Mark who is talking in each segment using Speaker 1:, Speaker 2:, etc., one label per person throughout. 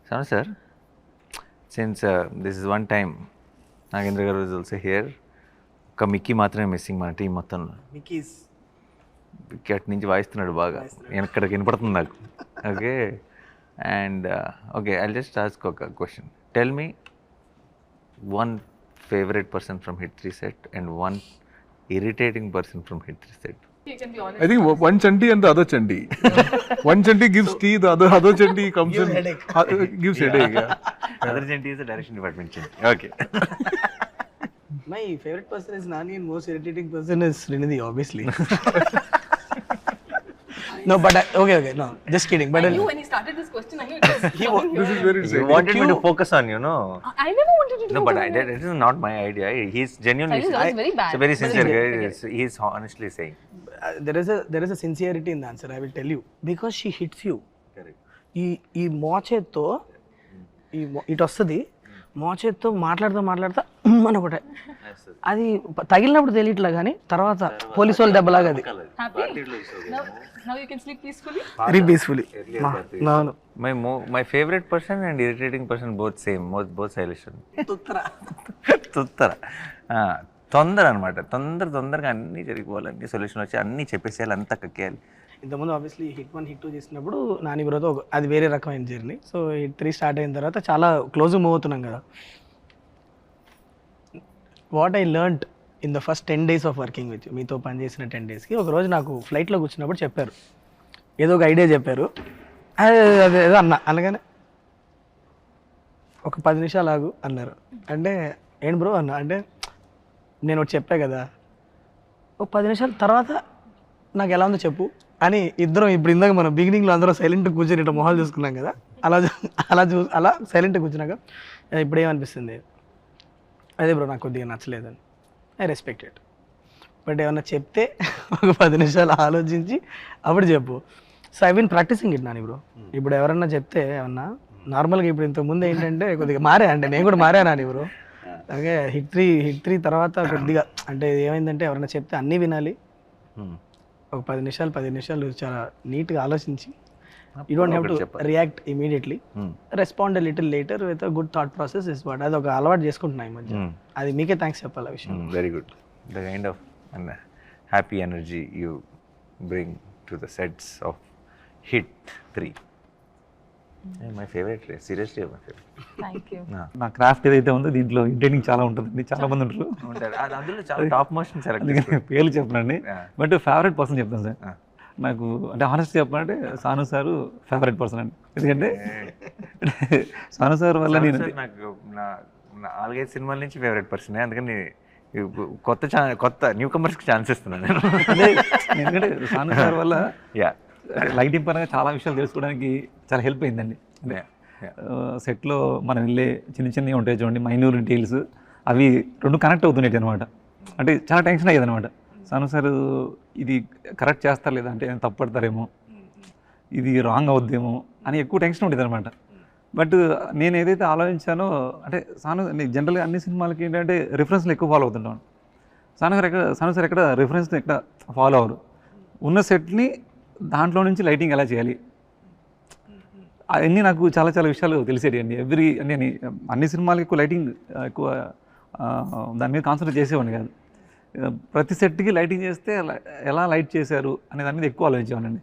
Speaker 1: Sanu sir, since this is one time, Nagendra garu is also here. ఒక మిక్కీ మాత్రమే missing మన team మొత్తంలో.
Speaker 2: మిక్కీస్
Speaker 1: అటు నుంచి వాయిస్తున్నాడు బాగా, ఎక్కడికి వినపడుతుంది నాకు. Okay, and okay, I just ask ఒక question. Tell me one favourite person from hit 3 set and one irritating person from hit 3 set.
Speaker 3: You can be honest.
Speaker 4: I think one Chanti and the other Chanti. One Chanti gives tea, the other Chanti comes
Speaker 2: Gives
Speaker 4: in.
Speaker 2: headache.
Speaker 4: Gives headache, yeah.
Speaker 1: Other Chanti is the direction department Chanti. Okay.
Speaker 2: My favorite person is Nani and most irritating person is Srinidhi, obviously. No, but okay, no, just kidding. But
Speaker 3: I knew when he started this question, I knew it was coming
Speaker 4: This is
Speaker 3: here.
Speaker 4: very
Speaker 1: You
Speaker 4: exciting.
Speaker 1: wanted me to focus on, you know.
Speaker 3: I never wanted to do
Speaker 1: No, but
Speaker 3: that.
Speaker 1: that is not my idea. He's genuinely.
Speaker 3: That was very bad.
Speaker 1: It's a very sincere
Speaker 3: But
Speaker 1: guy.
Speaker 3: it's
Speaker 1: He's honestly saying.
Speaker 2: there is a sincerity in the answer. I will tell you because she hits you.
Speaker 1: Correct.
Speaker 2: ఈ మోచేత్తో ఇటు వస్తుంది, మోచేత్తో మాట్లాడుతా అని ఒకటే, అది తగిలినప్పుడు తెలియట్లా కానీ తర్వాత పోలీసు వాళ్ళు దెబ్బలాగా అది
Speaker 3: Happy? Now you can sleep peacefully?
Speaker 2: Very peacefully. అవును.
Speaker 1: My favorite person and irritating person both same. Both Sailesh. తుత్తర తొందర అనమాట. తొందరగా అన్నీ జరిగిపోవాలి, సొల్యూషన్ వచ్చి అన్నీ చెప్పేసేయాలి, అంతా కక్కేయాలి.
Speaker 2: ఇంతకుముందు ఆబ్వియస్లీ హిట్ 1 హిట్ 2 చేసినప్పుడు నాని బ్రోతో అది వేరే రకమైన జర్నీ. సో హిట్ 3 స్టార్ట్ అయిన తర్వాత చాలా క్లోజ్ మూవ్ అవుతున్నాం కదా. What I learned in the first 10 days of working with మీతో పనిచేసిన 10 daysకి ఒకరోజు నాకు ఫ్లైట్లో కూర్చున్నప్పుడు చెప్పారు, ఏదో ఒక ఐడియా చెప్పారు. అదే ఏదో అనగానే ఒక 10 నిమిషాలు ఆగు అన్నారు. అంటే ఏంటి బ్రో అన్న అంటే నేను ఒకటి చెప్పా కదా, ఒక 10 నిమిషాల తర్వాత నాకు ఎలా ఉందో చెప్పు అని ఇద్దరం ఇప్పుడు ఇందాక మనం బిగినింగ్లో అందరం సైలెంట్గా కూర్చొని ఇట్లా మొహాలు చూసుకున్నాం కదా, అలా సైలెంట్గా కూర్చున్నాక ఇప్పుడు ఏమనిపిస్తుంది, అదే బ్రో నాకు కొద్దిగా నచ్చలేదని. I respect it. బట్ ఏమన్నా చెప్తే ఒక 10 నిమిషాలు ఆలోచించి అప్పుడు చెప్పు. So I been practising it Nani bro. ఇప్పుడు ఎవరన్నా చెప్తే ఏమన్నా నార్మల్గా ఇప్పుడు ఇంతకుముందు ఏంటంటే కొద్దిగా మారా, అంటే నేను కూడా మారా నాని బ్రో. అలాగే హిట్ 3 తర్వాత కొద్దిగా అంటే ఏమైందంటే ఎవరైనా చెప్తే అన్నీ వినాలి. ఒక 15 నిమిషాలు చాలా నీట్గా ఆలోచించి you don't have to react immediately, respond little later with a good thought process is what. అది ఒక అలవాటు చేసుకుంటున్నాయి ఈ మధ్య. అది మీకే థ్యాంక్స్ చెప్పాలి ఆ విషయం.
Speaker 1: Very good. The kind of happy energy you bring to the sets of hit 3. My favourite, seriously my favourite.
Speaker 3: Thank you.
Speaker 5: నా క్రాఫ్ట్ ఏదైతే ఉందో దీంట్లో ఇంటర్నింగ్ చాలా ఉంటుందండి, చాలా మంది ఉంటారు,
Speaker 1: అందులో చాలా టాప్ మోషన్ సెలెక్ట్.
Speaker 5: అందుకని పేర్లు చెప్పనండి. బట్ ఫేవరెట్ పర్సన్ చెప్తాను సార్. నాకు అంటే హానెస్ట్ చెప్పాలంటే సాను సారు ఫేవరెట్ పర్సన్ అండి. ఎందుకంటే సాను సార్ వల్ల నేను
Speaker 1: నాకు 4-5 సినిమాల నుంచి ఫేవరెట్ పర్సన్. అందుకని కొత్త న్యూ కమర్స్కి ఛాన్స్ ఇస్తున్నాను నేను.
Speaker 5: అదే ఎందుకంటే సాను సార్ వల్ల
Speaker 1: యా
Speaker 5: లైటింగ్ పరంగా చాలా విషయాలు తెలుసుకోవడానికి చాలా హెల్ప్ అయిందండి. సెట్లో మనం వెళ్ళే చిన్నవి ఉంటాయి చూడండి, మైన్యూర్ డీటెయిల్స్, అవి 2 కనెక్ట్ అవుతున్నాయి అనమాట. అంటే చాలా టెన్షన్ అయ్యేది అనమాట. సాను సార్ ఇది కరెక్ట్ చేస్తారు లేదా, అంటే తప్పడతారేమో, ఇది రాంగ్ అవుద్దేమో అని ఎక్కువ టెన్షన్ ఉండేది అనమాట. బట్ నేను ఏదైతే ఆలోచించానో అంటే జనరల్గా అన్ని సినిమాలకి ఏంటంటే రిఫరెన్స్లు ఎక్కువ ఫాలో అవుతుంటాను. సాను సార్ ఎక్కడ రిఫరెన్స్ ఎక్కడ ఫాలో అవ్వరు. ఉన్న సెట్ని దాంట్లో నుంచి లైటింగ్ ఎలా చేయాలి అవన్నీ నాకు చాలా విషయాలు తెలిసేటి అండి. నేను అన్ని సినిమాలకి ఎక్కువ లైటింగ్ ఎక్కువ దాని మీద కాన్సన్ట్రేట్ చేసేవాడిని కాదు. ప్రతి సెట్కి లైటింగ్ చేస్తే ఎలా లైట్ చేశారు అనే దాని మీద ఎక్కువ ఆలోచించేవాడిని.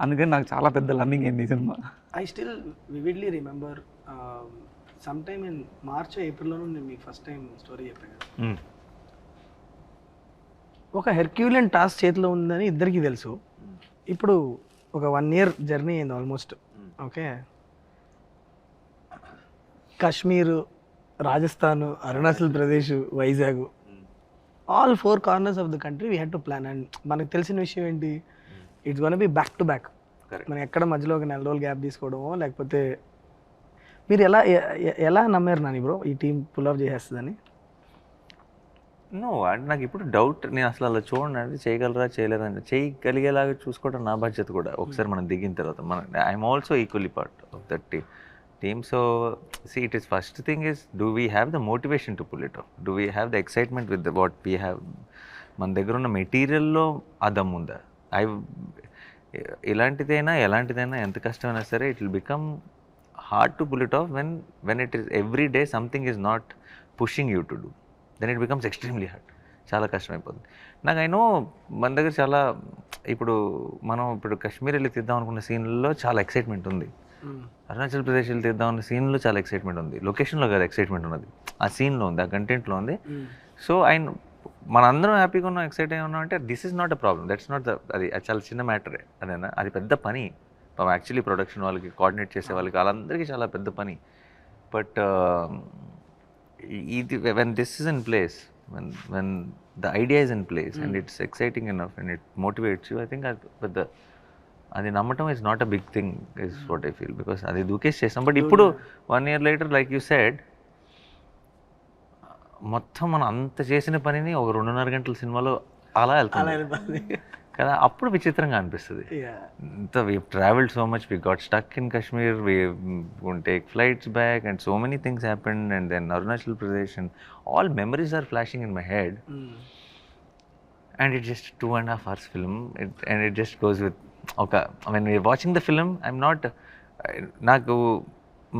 Speaker 5: అందుకని నాకు చాలా పెద్ద లర్నింగ్ అయింది ఈ సినిమా.
Speaker 2: I still vividly remember some time in March ఏప్రిల్లోనూ నేను మీకు ఫస్ట్ టైం స్టోరీ చెప్పాను కదా, ఒక హెర్క్యూలియన్ టాస్క్ చేతిలో ఉందని ఇద్దరికీ తెలుసు. ఇప్పుడు ఒక 1 year జర్నీ అయింది almost. Okay, Kashmir, Rajasthan, Arunachal Pradesh, Vizag, all 4 corners of the country we had to plan. And మనకు తెలిసిన విషయం ఏంటి, it's gonna be back to back. మనం ఎక్కడ మధ్యలో ఒక 4 రోజులు గ్యాప్ తీసుకోవడమో లేకపోతే మీరు ఎలా నమ్మారు నాని బ్రో ఈ టీం పుల్ ఆఫ్ చేసేస్తుందని?
Speaker 1: నో, అంటే నాకు ఇప్పుడు డౌట్. నేను అసలు అలా చూడండి, అంటే చేయగలరా చేయలేరా అంటే చేయగలిగేలాగా చూసుకోవడం నా బాధ్యత కూడా. ఒకసారి మనం దిగిన తర్వాత I'm also equally part of that team. So see it is first thing is, do we have the motivation to pull it off, do we have the excitement with what we have. మన దగ్గర ఉన్న మెటీరియల్లో ఆ దమ్ ఉందా? ఎలాంటిదైనా ఎంత కష్టమైనా సరే it will become hard to pull it off when it is every day something is not pushing you to do. Then it becomes extremely hard. చాలా కష్టమైపోతుంది. నాకు ఐ నో మన దగ్గర చాలా ఇప్పుడు కాశ్మీర్ వెళ్ళి తీద్దాం అనుకున్న సీన్లో చాలా ఎక్సైట్మెంట్ ఉంది, అరుణాచల్ ప్రదేశ్ వెళ్ళి తీద్దాం అన్న సీన్లో చాలా ఎక్సైట్మెంట్ ఉంది, లొకేషన్లో కాదు ఎక్సైట్మెంట్ ఉన్నది, ఆ సీన్లో ఉంది, ఆ కంటెంట్లో ఉంది. సో మనందరం హ్యాపీగా ఉన్నాం, ఎక్సైట్ అయి ఉన్నాం అంటే this is not a problem, that's not అది చాలా చిన్న మ్యాటరే. అదేనా, అది పెద్ద పని యాక్చువల్లీ ప్రొడక్షన్ వాళ్ళకి, కోఆర్డినేట్ చేసే వాళ్ళకి, వాళ్ళందరికీ చాలా పెద్ద పని. బట్ ఇది when this is in place, when the idea is in place and it's exciting enough and it motivates you, I think అది నమ్మటం is not a big thing is what I feel, because అది దూకేసి చేస్తాం. But ఇప్పుడు 1 year later like you said, మొత్తం మనం అంత చేసిన పనిని ఒక 2.5 గంటల సినిమాలో అలా వెళ్తుంది కదా, అప్పుడు విచిత్రంగా అనిపిస్తుంది. ఇంత we traveled so much, we got stuck in Kashmir, we won't take flights back and so many things happened, and then Arunachal Pradesh, and all memories are flashing in my head. And it's just 2.5 hours film, and it just goes with, okay, when we're watching the film, I'm not, నాకు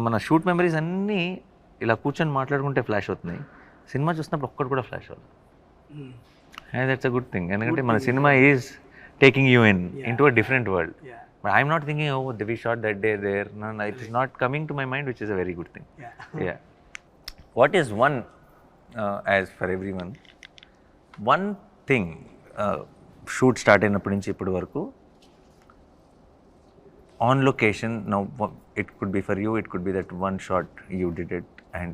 Speaker 1: మన shoot memories అన్నీ ఇలా కూర్చొని మాట్లాడుకుంటే flash అవుతున్నాయి, cinema చూసినప్పుడు ఒక్కటి కూడా ఫ్లాష్ అవుతుంది. And that's a good thing, ఎందుకంటే మన cinema is taking you into a different world. But I'm not thinking, oh, we shot that day there. No, it is not coming to my mind, which is a very good thing. Yeah. What is one, as for everyone, one thing, shoot start అయినప్పటి నుంచి ఇప్పటి వరకు, on location, now it could be for you, it could be that one shot you did it and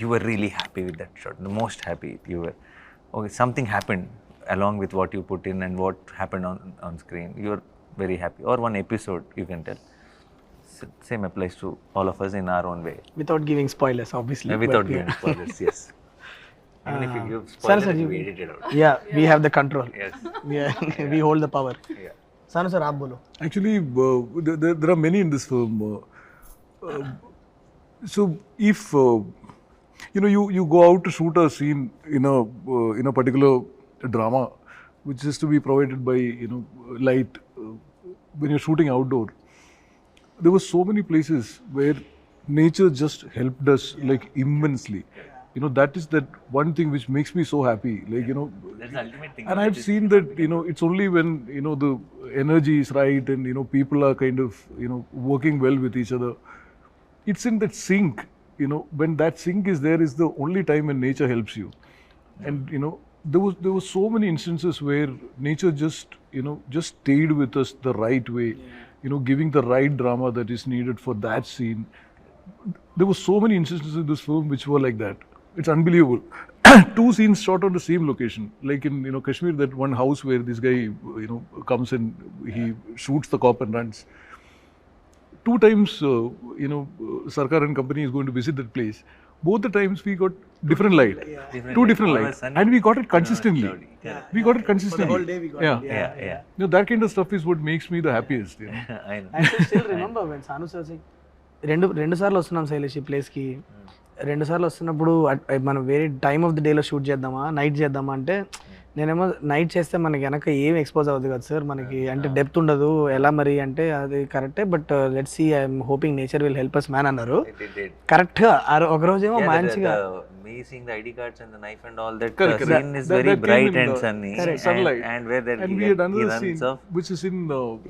Speaker 1: you were really happy with that shot, the most happy you were. Okay, something happened along with what you put in and what happened on screen, you are very happy, or one episode you can tell. Same applies to all of us in our own way,
Speaker 2: without giving spoilers obviously.
Speaker 1: Without giving spoilers. Yes. Even if you give spoilers, you edit it out.
Speaker 2: Yeah, we have the control.
Speaker 1: Yes.
Speaker 2: We hold the power.
Speaker 1: Yeah.
Speaker 2: Sanu sir, aap bolo.
Speaker 4: Actually, there are many in this film. So if you go out to shoot a scene in a particular drama, which is to be provided by light, when you're shooting outdoor, there were so many places where nature just helped us like immensely. That is that one thing which makes me so happy, like
Speaker 1: That's the ultimate thing.
Speaker 4: and I've seen that it's only when the energy is right and people are kind of working well with each other, it's in that sync. When that sync is there is the only time when nature helps you. And there were so many instances where nature just stayed with us the right way, giving the right drama that is needed for that scene. There were so many instances in this film which were like that. It's unbelievable. 2 scenes shot on the same location, like in Kashmir, that one house where this guy comes and he shoots the cop and runs. 2 times Sarkar and company is going to visit that place. Both the times we got different light, 2 different lights, and we got it consistently. We got it consistently.
Speaker 2: The whole day we got it.
Speaker 1: Yeah.
Speaker 4: That kind of stuff is what makes me the happiest.
Speaker 1: I know.
Speaker 2: I can still remember when Sanu sir saying, రెండు సార్లు వస్తున్నాం శైలేష్ ఈ ప్లేస్కి, 2 సార్లు వస్తున్నప్పుడు మనం వేరే time of the డేలో షూట్ చేద్దామా, నైట్ చేద్దామా అంటే, నేనేమో నైట్ చేస్తే మనకి వెనక ఏం ఎక్స్పోజ్ అవ్వదు కదా సార్, మనకి అంటే డెప్త్ ఉండదు, ఎలా మరి అంటే అది కరెక్టే, but let's see, I'm hoping nature will help us man అన్నారు. కరెక్ట్గా ఒక రోజేమో మంచిగా
Speaker 1: me seeing the ID cards and the knife and all that scene is very bright and sunny,
Speaker 4: sunlight.
Speaker 1: and where that
Speaker 4: And we had another scene which is in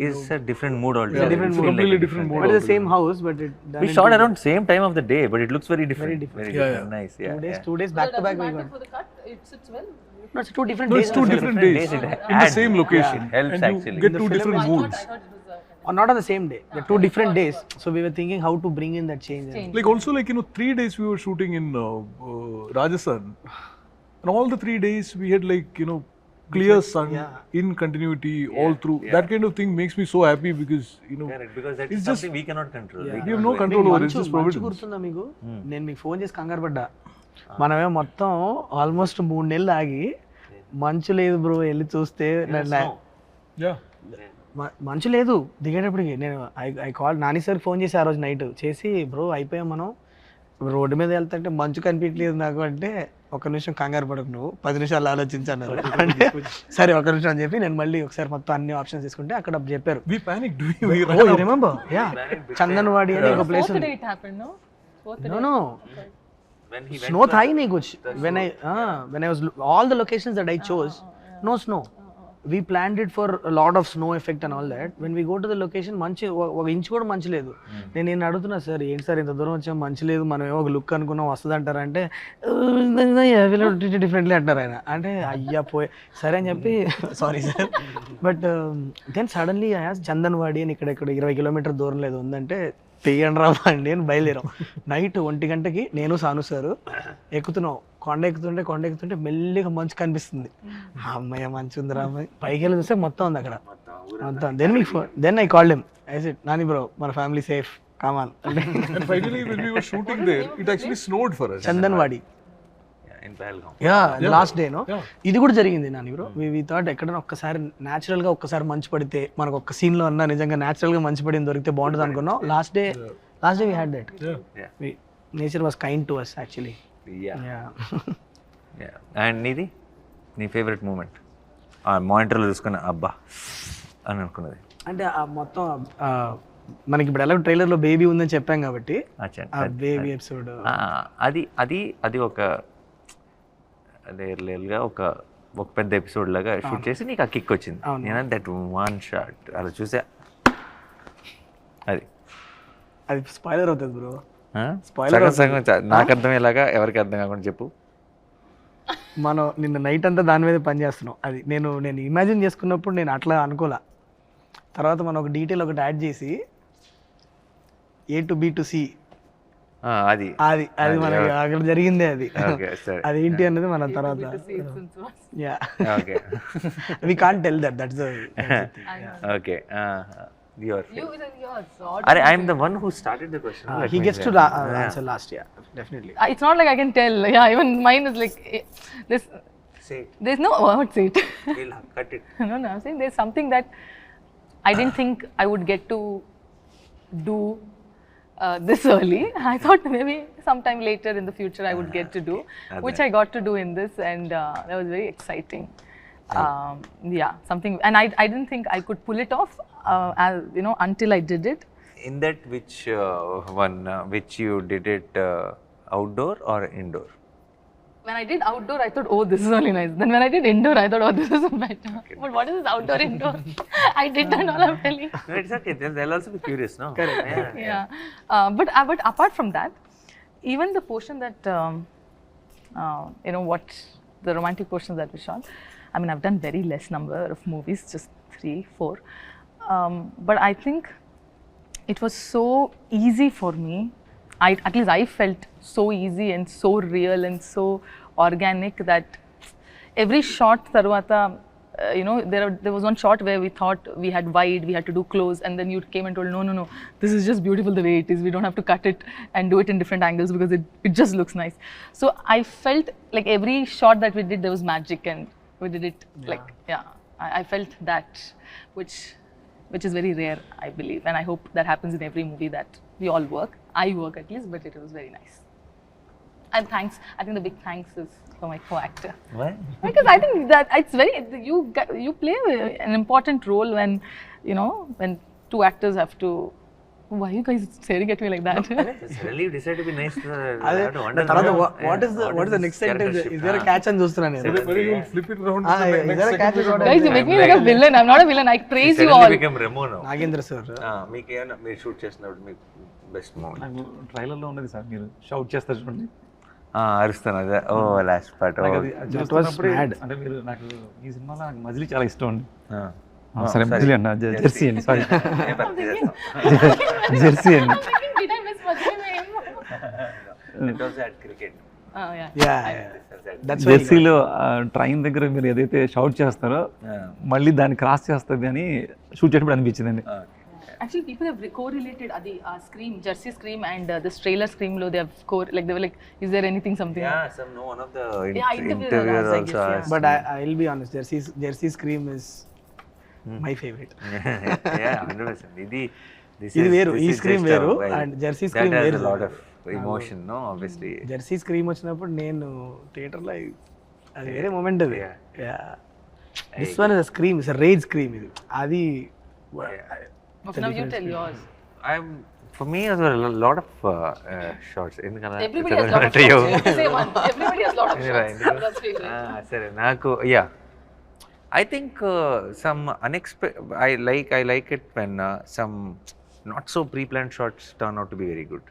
Speaker 1: is a different mood altogether.
Speaker 2: It's a different
Speaker 1: It feels
Speaker 2: mood.
Speaker 1: like a
Speaker 4: Completely different mood.
Speaker 2: but it's the same house, but it done
Speaker 1: We
Speaker 2: in
Speaker 1: shot
Speaker 2: 2
Speaker 1: around same time of the day, but it looks very different.
Speaker 2: Very different.
Speaker 4: Yeah.
Speaker 1: Nice. Yeah.
Speaker 2: 2 days,
Speaker 1: yeah.
Speaker 2: 2 days back to back we got.
Speaker 3: For the cut, it sits well.
Speaker 2: No, it's 2 different
Speaker 4: No,
Speaker 2: days.
Speaker 4: it's 2 different days
Speaker 1: It
Speaker 4: in the same location.
Speaker 1: It helps
Speaker 4: and you
Speaker 1: actually.
Speaker 4: get
Speaker 2: In the
Speaker 4: 2
Speaker 2: film,
Speaker 4: different
Speaker 3: I
Speaker 4: moods.
Speaker 3: thought it was
Speaker 2: Or not on the same day. They're 2 different days. So we were thinking how to bring in that change.
Speaker 4: Like also 3 days we were shooting in Rajasthan, and all the 3 days we had clear sun in continuity all through. That kind of thing makes me so happy because
Speaker 1: Correct, because that's
Speaker 4: it's
Speaker 1: something we cannot control.
Speaker 2: Yeah.
Speaker 4: we have no control over it. It's just
Speaker 2: మంచు
Speaker 4: providence.
Speaker 2: గుర్తుందా మీకు? నేను మీకు phone చేసి కంగారు పడ్డా, మనమే మొత్తం ఆల్మోస్ట్ 3 నెలలు ఆగి, మంచు లేదు బ్రో వెళ్ళి చూస్తే,
Speaker 4: Yeah.
Speaker 2: మంచు లేదు దిగేటప్పటికి. నేను I call Nani sir phone చేసి ఆ రోజు నైట్ చేసి, బ్రో అయిపోయాం మనం, రోడ్డు మీద వెళ్తుంటే మంచు కనిపించలేదు నాకు అంటే ఒక నిమిషం కంగారు పడకు నువ్వు 10 నిమిషాలు ఆలోచించాను అంటే సరే ఒక నిమిషం అని చెప్పి నేను మళ్ళీ ఒకసారి మొత్తం అన్ని ఆప్షన్స్ తీసుకుంటే అక్కడ చెప్పారు
Speaker 4: We panicked.
Speaker 2: Remember ya Chandanwadi అని ఒక place
Speaker 3: Fourth day it happened, no? Fourth day.
Speaker 2: No
Speaker 1: When he
Speaker 2: snow tha hi nahi kuch when I was all the locations that I chose no snow we planned it for a lot of snow effect and all that when we go to the location మంచి ఒక inch కూడా మంచి లేదు నేను అడుగుతున్నా sir ఏంటి sir ఇంత దూరం వచ్చాం మంచి లేదు మనం ఏమో ఒక లుక్ అనుకున్నాం వస్తుంది అంటారా అంటే డిఫరెంట్లీ అంటారు ఆయన అంటే అయ్యా పోయి సరే అని చెప్పి sorry sir but then suddenly Chandanwadi అని ఇక్కడ 20 కిలోమీటర్ దూరం లేదు ఉందంటే తీయండి రామండి అని బయలుదేరాం నైట్ 1 గంటకి నేను సాను సారు ఎక్కుతున్నాం కొండ ఎక్కుతుంటే మెల్లిగా మంచు కనిపిస్తుంది అమ్మయ్య మంచు ఉందిరా అమ్మాయి పైకి వెళ్ళి చూస్తే మొత్తం ఉంది అక్కడ మొత్తం then I called him I said Nani bro మన family safe come on
Speaker 4: And finally, when we were shooting there, it actually snowed for us.
Speaker 2: Chandanwadi
Speaker 1: in Pahalgam.
Speaker 2: Ya last day no ఇది కూడా జరిగింది నాని బ్రో వి థాట్ ఎక్కడైనా ఒక్కసారి natural గా ఒక్కసారి మంచు పడితే మనకు ఒక్క సీన్ లో అన్నా నిజంగా న్యాచురల్ గా మంచు పడింది దొరికితే బాగుంటుంది అనుకున్నాం last day we had that
Speaker 1: Yeah.
Speaker 2: Nature was kind to us actually
Speaker 1: Yeah. Yeah. And నీది నీ ఫేవరెట్ మూమెంట్ మానిటర్లో చూసుకున్న అబ్బా అని అనుకున్నది
Speaker 2: అంటే ఆ మొత్తం మనకి ఇప్పుడు ఎలా ట్రైలర్ లో బేబీ ఉందని చెప్పాం కాబట్టి
Speaker 1: అచ్చా.
Speaker 2: ఆ బేబీ ఎపిసోడ్
Speaker 1: అది ఒక రియల్గా ఒక పెద్ద ఎపిసోడ్ లాగా షూట్ చేసి నీకు ఆ కిక్ వచ్చింది నేను దట్ వన్ షాట్ అలా చూసా
Speaker 2: అది స్పాయిలర్ అవుతుంది బ్రో
Speaker 1: సగం సగం నాకు అర్థమయ్యేలాగా ఎవరికి అర్థం కాకుండా చెప్పు.
Speaker 2: మనం నిన్న నైట్ అంతా దాని మీద పని చేస్తున్నాం అది నేను ఇమాజిన్ చేసుకున్నప్పుడు నేను అట్లా అనుకోలే తర్వాత మనం ఒక డీటెయిల్ ఒకటి యాడ్ చేసి A to B to C
Speaker 1: అది
Speaker 2: అది మనకి అక్కడ జరిగిందే అది
Speaker 1: ఓకే సరే
Speaker 2: అదేంటి అన్నది మన తర్వాత ya
Speaker 1: okay
Speaker 2: we can't tell that's the
Speaker 1: okay your
Speaker 3: Yours.
Speaker 1: అరే I am the one who started the question
Speaker 2: he gets to answer last yeah definitely
Speaker 3: It's not like I can tell. Yeah, even mine is like this.
Speaker 1: Say
Speaker 3: There's no word say it.
Speaker 1: Will cut it
Speaker 3: No, I'm saying there's something that I didn't think I would get to do this early. I thought maybe sometime later in the future I would get to do, which I got to do in this, and that was very exciting. Yeah, something, and I didn't think I could pull it off, until I did it.
Speaker 1: In that which you did it outdoor or indoor?
Speaker 3: When I did outdoor, I thought, oh, this is really nice. Then when I did indoor, I thought, oh, this is better. But what is this outdoor, indoor? I did that all, I'm telling.
Speaker 1: No, it's okay. They'll also be curious, no? Correct.
Speaker 3: Yeah. But apart from that, even the portion that, what the romantic portions that we shot, I mean, I've done very less number of movies, just 3, 4. But I think it was so easy for me. At least I felt so easy and so real and so organic that every shot tarvata, there was one shot where we thought we had wide, we had to do close, and then you came and told, no, this is just beautiful the way it is. We don't have to cut it and do it in different angles because it just looks nice. So I felt like every shot that we did, there was magic, and we did it I felt that, which is very rare, I believe, and I hope that happens in every movie that we all work. I work at least, but it was very nice. And thanks. I think the big thanks is for my co-actor.
Speaker 1: Why?
Speaker 3: Because I think that it's very, you play an important role when two actors have to. Why are you guys staring at me like that?
Speaker 1: Suddenly you decide to be nice.
Speaker 2: అదే తర్వాత what is the next sentence is there a catch అని చూస్తున్నా నేను
Speaker 4: Whether you flip it around.
Speaker 2: is there a catch
Speaker 3: Guys, you make me like a villain. I'm not a villain. I praise you all.
Speaker 1: Suddenly become Remo now.
Speaker 2: Nagendra sir
Speaker 1: మీకు ఏమైనా మీరు shoot చేసినప్పుడు మీకు best moment
Speaker 5: నాకు ట్రైలర్లో ఉన్నది sir మీరు shout చేస్తారు చూడండి
Speaker 1: అరుస్తాను అదే ఓ లాస్ట్ పార్ట్
Speaker 5: నాకు అది చూస్తున్నప్పుడే అంటే మీరు నాకు ఈ సినిమాలో నాకు మజిలీ చాలా ఇష్టం అండి సరే మజిలీ అన్న జెర్సీ అండి సారీ జెర్సీ అండి
Speaker 3: Did I miss what's your name?
Speaker 1: Cricket
Speaker 2: that's
Speaker 5: జెర్సీలో ట్రైన్ దగ్గర మీరు ఏదైతే షౌట్ చేస్తారో మళ్ళీ దాన్ని క్రాస్ చేస్తుంది అని షూట్ చేసినప్పుడు అనిపించిందండి.
Speaker 3: Actually, people have correlated the scream, Jersey scream, and this trailer scream. They have they were like, "Is there anything, something?"
Speaker 1: one of the
Speaker 3: interviewer
Speaker 1: interviewers
Speaker 3: also, I guess,
Speaker 1: also
Speaker 3: yeah.
Speaker 1: asked
Speaker 2: but
Speaker 1: me.
Speaker 2: I'll be honest, Jersey Scream is my favorite.
Speaker 1: Yeah, 100%. This
Speaker 2: ఇది
Speaker 1: is-
Speaker 2: వేరు,
Speaker 1: this
Speaker 2: ఈ
Speaker 1: is
Speaker 2: scream
Speaker 1: just a
Speaker 2: వేరు,
Speaker 1: well,
Speaker 2: and Jersey
Speaker 1: that
Speaker 2: Scream
Speaker 1: has
Speaker 2: వేరు.
Speaker 1: a lot of emotion no obviously.
Speaker 2: Jersey scream వచ్చినప్పుడు నేను థియేటర్లో అది వేరే మూమెంట్ అది. This one is scream, is rage scream ఇది. అది
Speaker 3: Now you tell yours.
Speaker 1: For me as well, a lot of shots.
Speaker 3: Everybody has lot of shots. You have to say one. Everybody has lot of shots. That's favorite.
Speaker 1: సరే నాకు I think some unexpected. I like it when some not so pre-planned shots turn out to be very good.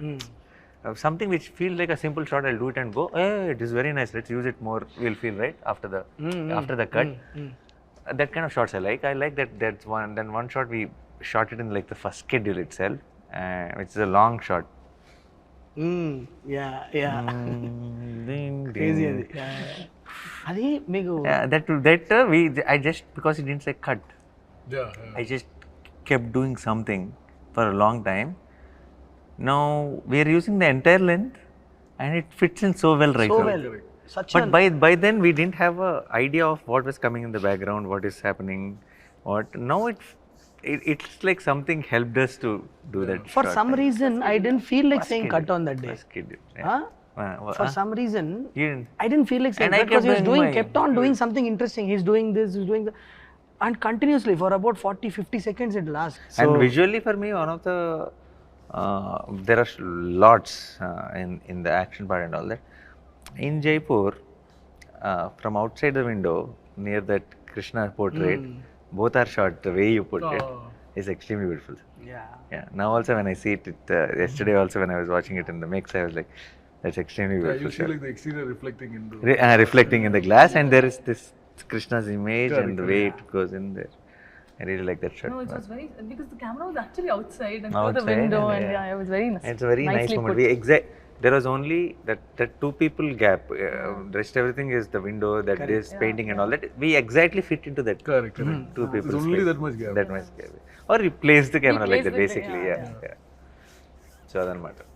Speaker 1: Something which feels like a simple shot, I'll do it and go, hey, it is very nice, let's use it more, we'll feel right after the cut. That kind of shots I like. I like that's one. Then one shot we shot it in like the first schedule itself, which is a long shot.
Speaker 2: Crazy అది. అది మీకు
Speaker 1: I just, because it didn't say cut, I just kept doing something for a long time. Now we are using the entire length and it fits in so well right
Speaker 2: so
Speaker 1: now.
Speaker 2: well. Such
Speaker 1: But by then we didn't have a idea of what was coming in the background, what is happening, what. Now it's like something helped us to do that.
Speaker 2: For
Speaker 1: shot.
Speaker 2: some reason I didn't feel like saying cut on that day.
Speaker 1: First schedule.
Speaker 2: Huh? For some reason
Speaker 1: You didn't.
Speaker 2: I didn't feel like saying
Speaker 1: And I
Speaker 2: cut because
Speaker 1: kept doing
Speaker 2: kept on doing something interesting. He's doing this, he's doing that, and continuously for about 40-50 seconds it lasts.
Speaker 1: And visually for me, one of the there are lots in the action part and all that. In Jaipur, from outside the window near that Krishna portrait, both are shot. The way you put it is extremely beautiful. Yeah. Now also when I see it, yesterday also when I was watching it in the mix, I was like, that's extremely beautiful.
Speaker 4: You see
Speaker 1: shot.
Speaker 4: like the exterior reflecting in the...
Speaker 1: Reflecting in the glass, and there is this Krishna's image and the way it goes in there. I really like that shot.
Speaker 3: No, it was very, because the camera was actually outside and through the
Speaker 1: Outside,
Speaker 3: window,
Speaker 1: and
Speaker 3: and it was very nice.
Speaker 1: It's a very nice
Speaker 3: Nicely
Speaker 1: moment.
Speaker 3: put.
Speaker 1: There was only that two people gap. Rest everything is the window, that is painting and all that. We exactly fit into that.
Speaker 4: Correct.
Speaker 1: Two people.
Speaker 4: There's only that much gap.
Speaker 1: That much gap. Or you place the camera like
Speaker 3: place
Speaker 1: that,
Speaker 3: the
Speaker 1: basically.
Speaker 3: thing,
Speaker 1: Yeah. So that matter.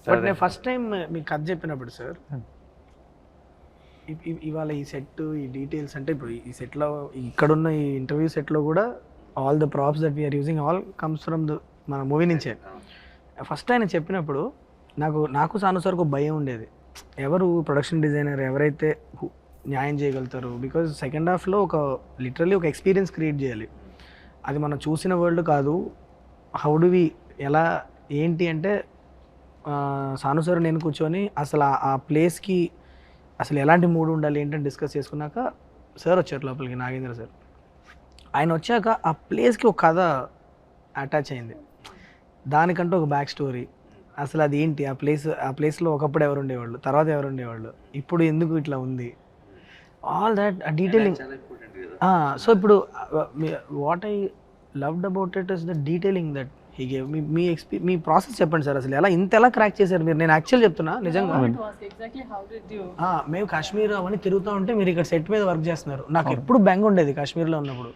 Speaker 2: But నేను first time మీకు కథ చెప్పినప్పుడు sir, ఇవాళ ఈ set, ఈ details అంటే ఇప్పుడు ఈ సెట్లో, ఇక్కడున్న ఈ ఇంటర్వ్యూ సెట్లో కూడా all the props that we're using all comes from the మన మూవీ నుంచే. ఫస్ట్ ఆయన చెప్పినప్పుడు నాకు సాను సార్కు భయం ఉండేది, ఎవరు ప్రొడక్షన్ డిజైనర్ ఎవరైతే న్యాయం చేయగలుగుతారు. బికాజ్ సెకండ్ హాఫ్లో లిటరల్లీ ఒక ఎక్స్పీరియన్స్ క్రియేట్ చేయాలి. అది మనం చూసిన వరల్డ్ కాదు. హౌ డు వి, ఎలా ఏంటి అంటే సాను సార్ నేను కూర్చొని అసలు ఆ ప్లేస్కి అసలు ఎలాంటి మూడ్ ఉండాలి ఏంటని డిస్కస్ చేసుకున్నాక సార్ వచ్చారు లోపలికి, నాగేంద్ర సార్. ఆయన వచ్చాక ఆ ప్లేస్కి ఒక కథ అటాచ్ అయింది, దానికంటూ ఒక బ్యాక్ స్టోరీ. అసలు అది ఏంటి, ఆ ప్లేస్లో ఒకప్పుడు ఎవరు ఉండేవాళ్ళు, తర్వాత ఎవరు ఉండేవాళ్ళు, ఇప్పుడు ఎందుకు ఇట్లా ఉంది, ఆల్ దాట్ డీటెయిలింగ్. సో ఇప్పుడు what I loved about it is the detailing that he gave. Me process చెప్పండి సార్, అసలు ఎలా క్రాక్ చేశారు మీరు? నేను యాక్చువల్ చెప్తున్నా నిజంగా, మేము కాశ్మీర్ అవన్నీ తిరుగుతూ ఉంటే మీరు ఇక్కడ సెట్ మీద వర్క్ చేస్తున్నారు. నాకు ఎప్పుడు బెంగ ఉండేది కాశ్మీర్లో ఉన్నప్పుడు,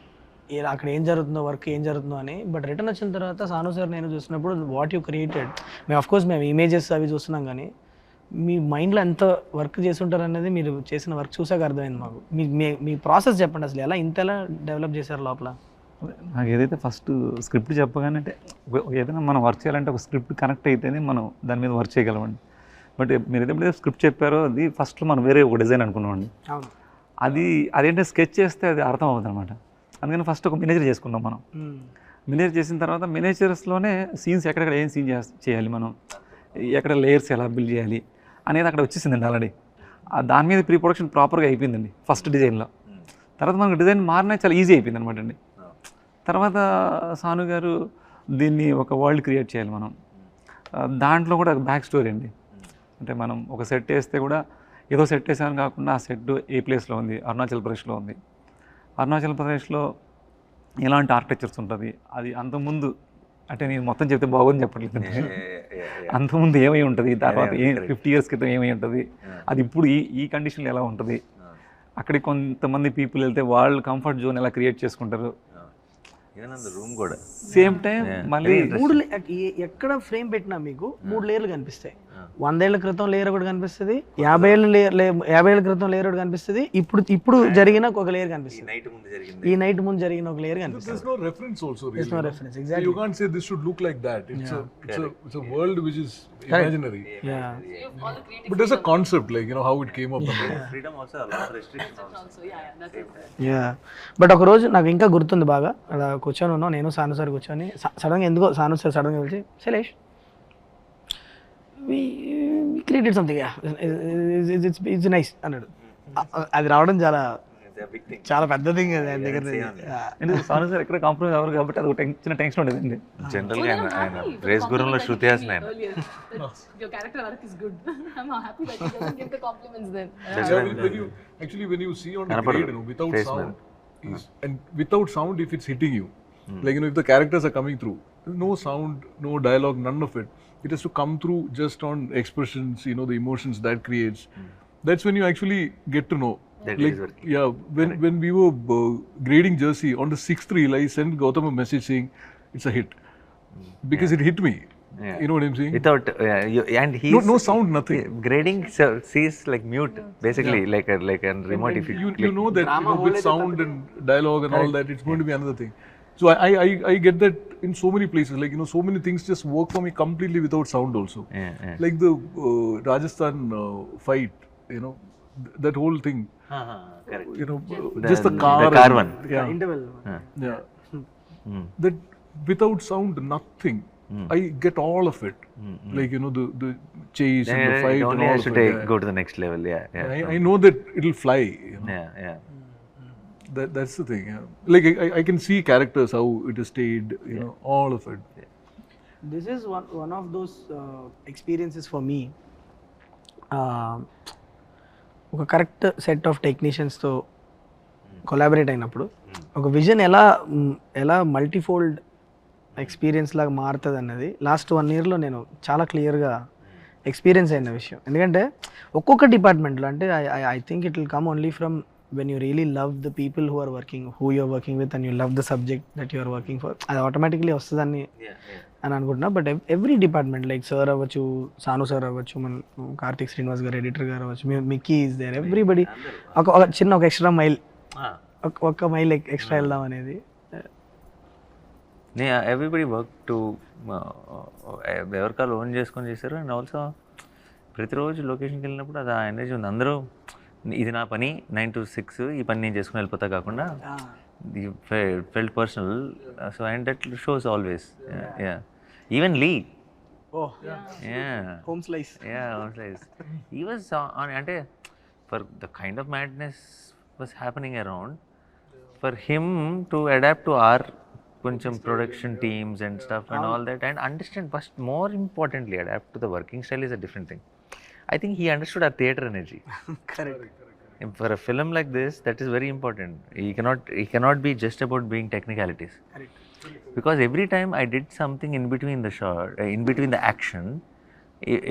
Speaker 2: అక్కడ ఏం జరుగుతుందో, వర్క్ ఏం జరుగుతుందో అని. బట్ రిటర్న్ వచ్చిన తర్వాత సాను సార్ నేను చూసినప్పుడు వాట్ యూ క్రియేటెడ్, మేము అఫ్కోర్స్ మేము ఇమేజెస్ అవి చూస్తున్నాం, కానీ మీ మైండ్లో ఎంత వర్క్ చేసి ఉంటారు అనేది మీరు చేసిన వర్క్ చూసాక అర్థమైంది మాకు. మీ ప్రాసెస్ చెప్పండి, అసలు ఎలా డెవలప్ చేశారు లోపల?
Speaker 5: నాకు ఏదైతే ఫస్ట్ స్క్రిప్ట్ చెప్పగానే, అంటే ఏదైనా మనం వర్క్ చేయాలంటే ఒక స్క్రిప్ట్ కనెక్ట్ అయితేనే మనం దాని మీద వర్క్ చేయగలమండి. బట్ మీరు ఏదైతే స్క్రిప్ట్ చెప్పారో అది ఫస్ట్లో మనం వేరే ఒక డిజైన్ అనుకున్నామండి. అదేంటే స్కెచ్ చేస్తే అది అర్థం అవుతుంది అనమాట. అందుకని ఫస్ట్ ఒక మినేచర్ చేసుకున్నాం మనం. మినేచర్ చేసిన తర్వాత మినేచర్స్లోనే సీన్స్ ఎక్కడెక్కడ ఏం సీన్ చేయాలి, మనం ఎక్కడ లేయర్స్ ఎలా బిల్డ్ చేయాలి అనేది అక్కడ వచ్చేసిందండి ఆల్రెడీ. దాని మీద ప్రీ ప్రొడక్షన్ ప్రాపర్గా అయిపోయిందండి ఫస్ట్ డిజైన్లో. తర్వాత మనకు డిజైన్ మారినా చాలా ఈజీ అయిపోయింది అనమాట అండి. తర్వాత సాను గారు దీన్ని ఒక వరల్డ్ క్రియేట్ చేయాలి మనం, దాంట్లో కూడా బ్యాక్ స్టోరీ అండి. అంటే మనం ఒక సెట్ వేస్తే కూడా ఏదో సెట్ వేసామని కాకుండా ఆ సెట్ ఏ ప్లేస్లో ఉంది, అరుణాచల్ ప్రదేశ్లో ఉంది. అరుణాచల్ ప్రదేశ్లో ఎలాంటి ఆర్కిటెక్చర్స్ ఉంటుంది, అది అంతకుముందు, అంటే నేను మొత్తం చెప్తే బాగోని చెప్పట్లేదు, అంతకుముందు ఏమై ఉంటుంది, తర్వాత 50 years క్రితం ఏమై ఉంటుంది, అది ఇప్పుడు ఈ కండిషన్లో ఎలా ఉంటుంది, అక్కడికి కొంతమంది పీపుల్ వెళ్తే వాళ్ళు కంఫర్ట్ జోన్ ఎలా క్రియేట్ చేసుకుంటారు.
Speaker 1: రూమ్ కూడా
Speaker 5: సేమ్ టైం మళ్ళీ
Speaker 2: ఎక్కడ ఫ్రేమ్ పెట్టినా మీకు 3 లేయర్లు కనిపిస్తాయి. 100 ఏళ్ల క్రితం లేయర్ ఒకటి కనిపిస్తుంది, 50 ఏళ్ళ క్రితం లేయర్ ఒకటి కనిపిస్తుంది, ఇప్పుడు జరిగిన ఒక లేయర్ కనిపిస్తుంది, ఈ నైట్ ముందు జరిగిన ఒక లేయర్ కనిపిస్తుంది.
Speaker 4: There's no reference also really.
Speaker 2: There's no reference,
Speaker 4: So
Speaker 2: exactly.
Speaker 4: you can't say this should look like that. It's a world which is imaginary.
Speaker 2: Yeah.
Speaker 4: But there's a concept, like, how it came up.
Speaker 1: Freedom also restriction
Speaker 2: yeah but ఒక రోజు నాకు ఇంకా గుర్తుంది బాగా, అలా కూర్చొని ఉన్నాం నేను సాను సార్ కూర్చొని, సడన్గా ఎందుకో సాను సార్ సడన్గా పిలిచి Shailesh created something it's nice అన్నాడు. అది రావడం చాలా పెద్ద థింగ్ అది ఆయన దగ్గర.
Speaker 5: ఎందుకు సాను సార్ ఎక్కడ కాంప్రమైజ్ అవ్వరు కాబట్టి అది ఒక చిన్న టెన్షన్ ఉండేదండి.
Speaker 1: జనరల్గా ఆయన రేస్ గురంలో శృతి హాసన్ ఆయన.
Speaker 3: Your character arc is good. I'm happy that you doesn't give the compliments then.
Speaker 4: When you see on the grade, without sound, and without sound, if it's hitting you, like, if the characters are coming through, no sound, no dialogue, none of it. It has to come through just on expressions, the emotions that creates. That's when you actually get to know. When we were grading Jersey, on the 6th reel, I sent Gautam a message saying it's a hit because it hit me. You know what I'm saying?
Speaker 1: Without and he
Speaker 4: No sound, nothing.
Speaker 1: Grading sees like mute basically, like a remote. If
Speaker 4: You know that with sound and dialogue and all that, it's going to be another thing. So I get that in so many places, like, so many things just work for me completely without sound also. Like the Rajasthan fight, that whole thing.
Speaker 1: Correct.
Speaker 4: Just the car.
Speaker 1: The car one.
Speaker 4: Yeah.
Speaker 2: Interval
Speaker 4: Yeah. That without sound, nothing. I get all of it. Like, the chase and the fight and
Speaker 1: only
Speaker 4: all
Speaker 1: has
Speaker 4: of
Speaker 1: to
Speaker 4: it.
Speaker 1: go to the next level. Yeah.
Speaker 4: I know that it'll fly.
Speaker 1: Yeah.
Speaker 4: That's the thing. Yeah. Like, I can see characters, how it is stayed, all of it.
Speaker 2: This is one of those experiences for me. ఒక correct set of టెక్నీషియన్స్తో collaborate అయినప్పుడు ఒక vision ఎలా multifold experience లాగా మారుతుంది అన్నది last 1 yearలో నేను చాలా క్లియర్గా ఎక్స్పీరియన్స్ అయిన విషయం. ఎందుకంటే ఒక్కొక్క డిపార్ట్మెంట్లో అంటే I think it will come only from when you really love the people who are working with and you love the subject that you are working for, అది ఆటోమేటిక్లీ వస్తుందని అని అనుకుంటున్నా. But every department like sir అవ్వచ్చు, Sanu sir అవ్వచ్చు, మన కార్తిక్ శ్రీనివాస్ గారు editor గారు అవ్వచ్చు, మిక్కీ ఈజ్ దేర్, ఎవ్రీబడి ఒక చిన్న ఎక్స్ట్రా మైల్, ఒక్క మైల్ ఎక్స్ట్రా వెళ్దాం అనేది.
Speaker 1: ఎవ్రీబడి వర్క్ టు ఎవరికాలు ఓన్ చేసుకొని చేశారు. అండ్ ఆల్సో ప్రతిరోజు లొకేషన్కి వెళ్ళినప్పుడు అది ఆ ఎనర్జీ ఉంది. అందరూ ఇది నా పని 9 to 6 ఈ పని నేను చేసుకుని వెళ్ళిపోతా కాకుండా felt personal, so and that shows always. Even Lee,
Speaker 2: home slice,
Speaker 1: he was on ante for the kind of madness was happening around, for him to adapt to our koncham production teams and stuff and all that, and understand, first more importantly, adapt to the working style is a different thing. I think he understood our theatre energy.
Speaker 2: correct.
Speaker 1: For a film like this, that is very important. He cannot be just about being technicalities.
Speaker 2: Correct.
Speaker 1: Because every time I did something in between the shot, in between the action,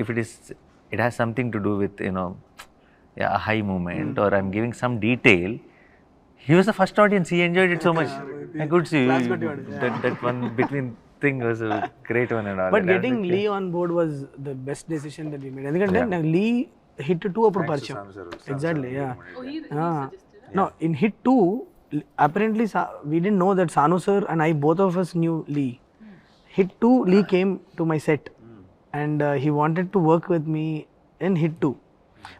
Speaker 1: if it has something to do with a high movement or I'm giving some detail, he was the first audience. He enjoyed it so much. I could see that one between thing was a great one and all.
Speaker 2: But getting Lee on board was the best decision that we made. ఎందుకంటే నాకు Lee hit 2 అప్పుడు పరిచయం. Exactly, yeah. No, in hit 2 apparently we didn't know that Sanu sir and I, both of us knew Lee. Hit 2 Lee came to my set and he wanted to work with me in hit 2.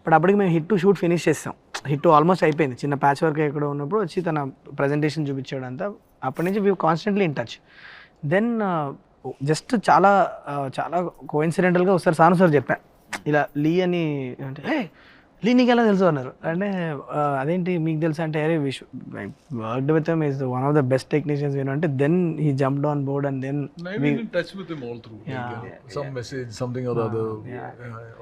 Speaker 2: But అప్పటికి మేము hit 2 shoot finish చేస్తాం. Hit 2 almost అయిపోయింది, చిన్న patch work ఎక్కడ ఉన్నప్పుడు వచ్చి తన presentation చూపించాడు అంతా. అప్పటి నుంచి we constantly in touch. Then just చాలా కోఇన్సిడెంటల్గా ఒకసారి సాను సార్ చెప్పా ఇలా లీ అని, అంటే లీ నీకు ఎలా తెలుసు అన్నారు. అంటే అదేంటి మీకు తెలుసు అంటే, అరే worked with him is one of the best technicians అంటే. Then he jumped on board and then
Speaker 4: I've been in touch with him all through. Some message, something or the other.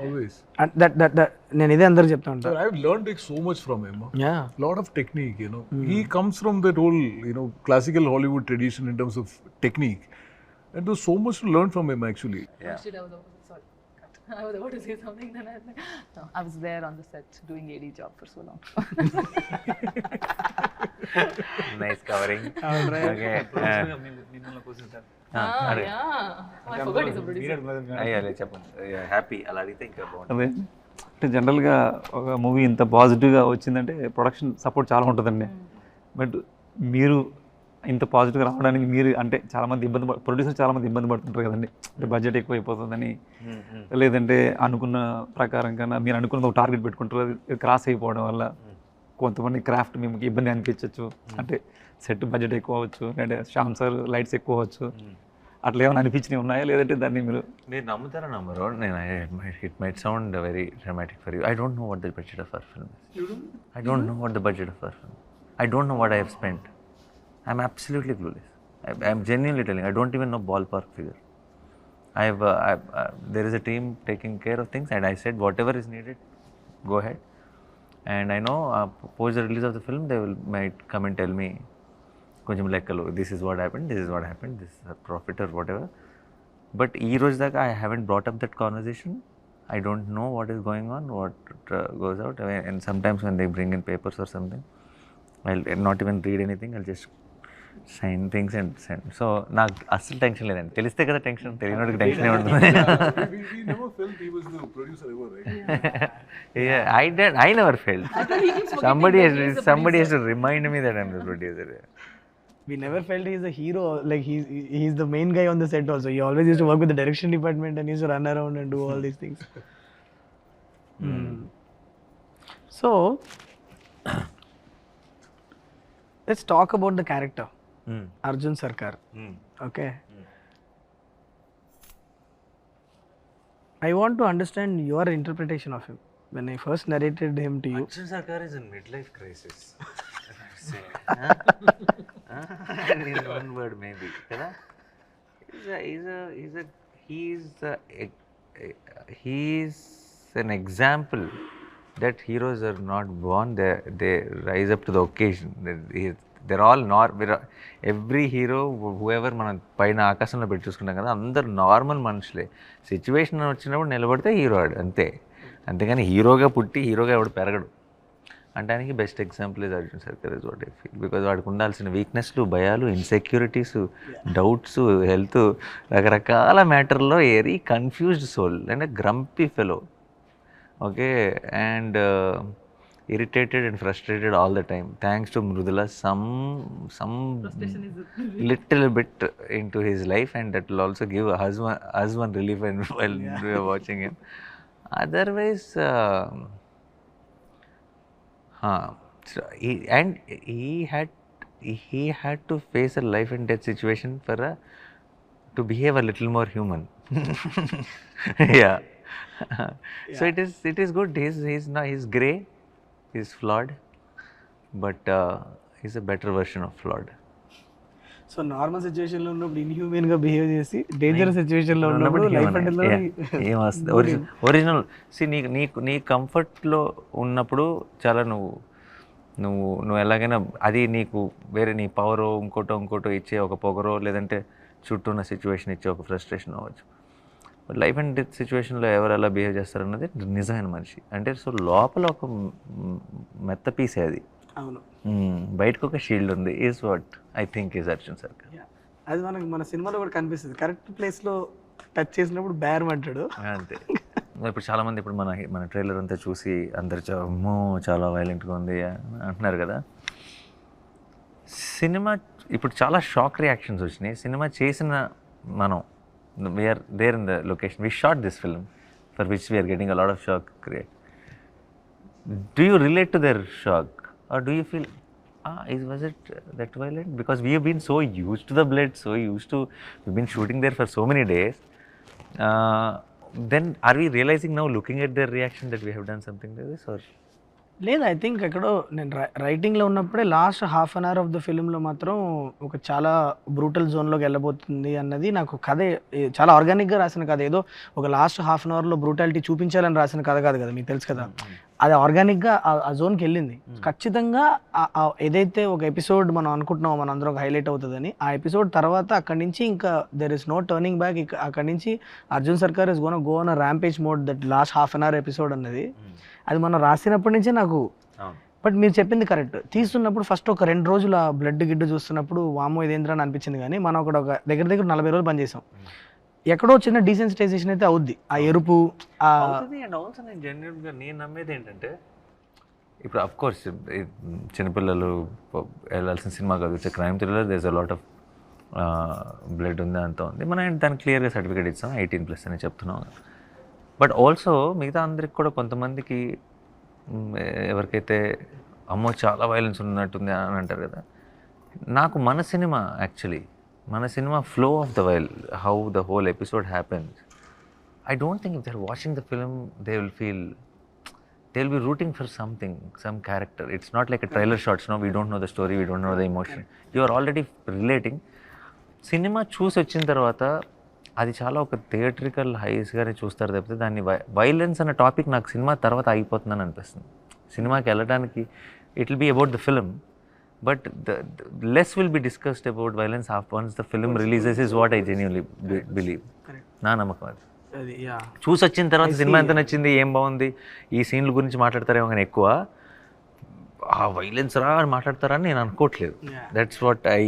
Speaker 4: Always.
Speaker 2: That నేను ఇదే అందరికి చెప్తా ఉంటాను.
Speaker 4: I've learned so much from him.
Speaker 2: Yeah.
Speaker 4: Lot of technique, He comes from that whole, classical Hollywood tradition in terms of technique. And there's so much to learn from him actually.
Speaker 3: I was about to say something, then I was there on the set doing AD job for so long.
Speaker 1: Nice covering. Okay అయ్యాలే చెప్పండి. Happy అలా అడిగితే ఇంకా బాగుంటుంది.
Speaker 5: అదే అంటే జనరల్గా ఒక మూవీ ఇంత పాజిటివ్గా వచ్చిందంటే ప్రొడక్షన్ సపోర్ట్ చాలా ఉంటుందండి. బట్ మీరు ఇంత పాజిటివ్గా రావడానికి మీరు అంటే చాలామంది ప్రొడ్యూసర్ చాలామంది ఇబ్బంది పడుతుంటారు కదండి. అంటే బడ్జెట్ ఎక్కువ అయిపోతుందని, లేదంటే అనుకున్న ప్రకారం కన్నా మీరు అనుకున్న ఒక టార్గెట్ పెట్టుకుంటారు, అది క్రాస్ అయిపోవడం వల్ల కొంతమంది క్రాఫ్ట్ మీకు ఇబ్బంది అనిపించవచ్చు. అంటే సెట్ బడ్జెట్ ఎక్కువ అవ్వచ్చు, లేదంటే శ్యామ్ సార్ లైట్స్ ఎక్కువ అవ్వచ్చు. అట్లా ఏమైనా అనిపించినవి ఉన్నాయా, లేదంటే దాన్ని
Speaker 1: మీరు నమ్ముతారా నమ్మరు? నేను it might sound very dramatic for you. I don't know what the budget of our film. I don't know what the budget of our film. I don't know what I have spent. I'm absolutely clueless. I'm genuinely telling. I don't even know ballpark figure. There is a team taking care of things, and I said whatever is needed, go ahead. And I know post the release of the film, they might come and tell me, koncham lekkalo, this is what happened, this is what happened, this is a profit or whatever. But ee roju daaka I haven't brought up that conversation. I don't know what is going on, what goes out. And sometimes when they bring in papers or something, I'll not even read anything. I'll just sign things and send. So నాకు అస్సలు tension లేదండి. తెలిస్తే కదా tension, తెలియనోడికి tension ఉంటుంది.
Speaker 4: We never felt he was the producer ever, right?
Speaker 1: Yeah, I never felt. Somebody has to remind me that I'm the producer.
Speaker 2: We never felt he's a hero. Like he's the main guy on the set also. He always used to work with the direction department and used to run around and do all these things. So let's talk about the character, Arjun Sarkar. Okay. I want to understand your interpretation of him. When I first narrated him to you,
Speaker 1: Arjun Sarkar is in midlife crisis. In one word maybe. Kada? He's an example that heroes are not born, they rise up to the occasion. They're all every hero, whoever మనం పైన ఆకాశంలో పెట్టి చూసుకుంటాం కదా, అందరు normal మనుషులే. Situation వచ్చినప్పుడు నిలబడితే హీరో ఆడు అంతే. అంతేగాని హీరోగా పుట్టి హీరోగా ఎవడు పెరగడు. అంటానికి best example is Arjun Sarkar is what I feel. Because వాడికి ఉండాల్సిన వీక్నెస్లు, భయాలు, ఇన్సెక్యూరిటీస్, డౌట్స్, హెల్త్, రకరకాల మ్యాటర్లో very confused soul and grumpy fellow. Okay, and irritated and frustrated all the time. Thanks to Mrudula, some little bit into his life, and that will also give us one relief while we are watching him. Otherwise, so he had to face a life and death situation to behave a little more human. Yeah. So it is good. He's grey, he's flawed, but he's a better version of flawed.
Speaker 2: So normal situation లో ఉన్నప్పుడు inhuman గా behave చేసి dangerous situation లో ఉన్నప్పుడు life and
Speaker 1: original. నీ కంఫర్ట్లో ఉన్నప్పుడు చాలా నువ్వు ఎలాగైనా అది నీకు వేరే నీ పవరో ఇంకోటో ఇచ్చే ఒక పొగరో, లేదంటే చుట్టూ ఉన్న సిచ్యువేషన్ ఇచ్చే ఒక ఫ్రస్ట్రేషన్ అవ్వచ్చు. బట్ లైఫ్ అండ్ డెత్ సిచ్యువేషన్లో ఎవరు ఎలా బిహేవ్ చేస్తారన్నది నిజమైన మనిషి అంటే. సో లోపల ఒక మెత్త పీసే అది.
Speaker 2: అవును,
Speaker 1: బయటకు ఒక షీల్డ్ ఉంది. Is what I think is Arjun Sarkar.
Speaker 2: అది మనకు మన సినిమాలో కూడా కనిపిస్తుంది. కరెక్ట్ ప్లేస్లో టచ్ చేసినప్పుడు బేరం అంటాడు
Speaker 1: అంతే. ఇప్పుడు చాలామంది ఇప్పుడు మన ట్రైలర్ అంతా చూసి అందరు చాలా వైలెంట్గా ఉంది అంటున్నారు కదా. సినిమా ఇప్పుడు చాలా షాక్ రియాక్షన్స్ వచ్చినాయి. సినిమా చేసిన మనం we are there in the location. We shot this film for which we are getting a lot of shock create. Do you relate to their shock, or do you feel was it that violent? Because we have been so used to the blood, we've been shooting there for so many days. Then are we realizing now, looking at their reaction, that we have done something like this? Or
Speaker 2: లేదు, I think ఎక్కడో నేను రైటింగ్లో ఉన్నప్పుడే last half an hour of the ఫిల్మ్లో మాత్రం ఒక చాలా brutal జోన్లోకి వెళ్ళబోతుంది అన్నది నాకు కథే. చాలా ఆర్గానిక్గా రాసిన కథ. ఏదో ఒక లాస్ట్ హాఫ్ అన్ అవర్లో బ్రూటాలిటీ చూపించాలని రాసిన కథ కాదు కదా, మీకు తెలుసు కదా. అది ఆర్గానిక్గా ఆ జోన్కి వెళ్ళింది. ఖచ్చితంగా ఏదైతే ఒక ఎపిసోడ్ మనం అనుకుంటున్నామో మన అందరం హైలైట్ అవుతుందని, ఆ ఎపిసోడ్ తర్వాత అక్కడి నుంచి ఇంకా there is no turning back. అక్కడి నుంచి Arjun Sarkar is gone rampage mode. That last half an hour episode అన్నది అది మనం రాసినప్పటి నుంచే నాకు బట్ మీరు చెప్పింది కరెక్ట్. తీస్తున్నప్పుడు ఫస్ట్ ఒక 2 రోజులు ఆ బ్లడ్ గిడ్డు చూస్తున్నప్పుడు వామో ఇదేంద్రా అని అనిపించింది, కానీ మనం ఒక దగ్గర 40 రోజులు పనిచేసాం. ఎక్కడో చిన్న డీసెన్సిటైజేషన్ అయితే అవుద్ది, ఆ ఎరుపు
Speaker 1: అవుతుంది. అండ్ ఆల్సో నేను జెన్యున్గా నేను నమ్మేది ఏంటంటే, ఇప్పుడు అఫ్ కోర్స్ చిన్నపిల్లలు వెళ్ళాల్సిన సినిమా కాదు, it's crime thriller, there is a lot of blood ఉంది, అంతా ఉంది. మనం దానికి క్లియర్గా సర్టిఫికేట్ ఇస్తాం 18+ అని చెప్తున్నాం. బట్ ఆల్సో మిగతా అందరికి కూడా కొంతమందికి ఎవరికైతే అమ్మో చాలా వైలెన్స్ ఉన్నట్టుంది అని అంటారు కదా, నాకు మన సినిమా యాక్చువల్లీ మన cinema flow of the while, how the whole episode happens, I don't think if they're watching the film, they'll be rooting for something, some character. It's not like a trailer shots, no, we don't know the story, we don't know the emotion. You are already relating. Cinema చూసి వచ్చిన తర్వాత అది చాలా ఒక theatrical హైస్గానే చూస్తారు తప్పితే దాన్ని violence అనే టాపిక్ నాకు సినిమా తర్వాత అయిపోతుందని అనిపిస్తుంది. సినిమాకి వెళ్ళడానికి it will be about the film, but the less will be discussed about violence once the film releases is what I genuinely believe. నా నమ్మకం అది. చూసి వచ్చిన తర్వాత సినిమా ఎంత నచ్చింది, ఏం బాగుంది, ఈ సీన్ల గురించి మాట్లాడతారేమో కానీ ఎక్కువ ఆ వైలెన్స్ రా అని మాట్లాడతారా అని నేను అనుకోవట్లేదు. That's what I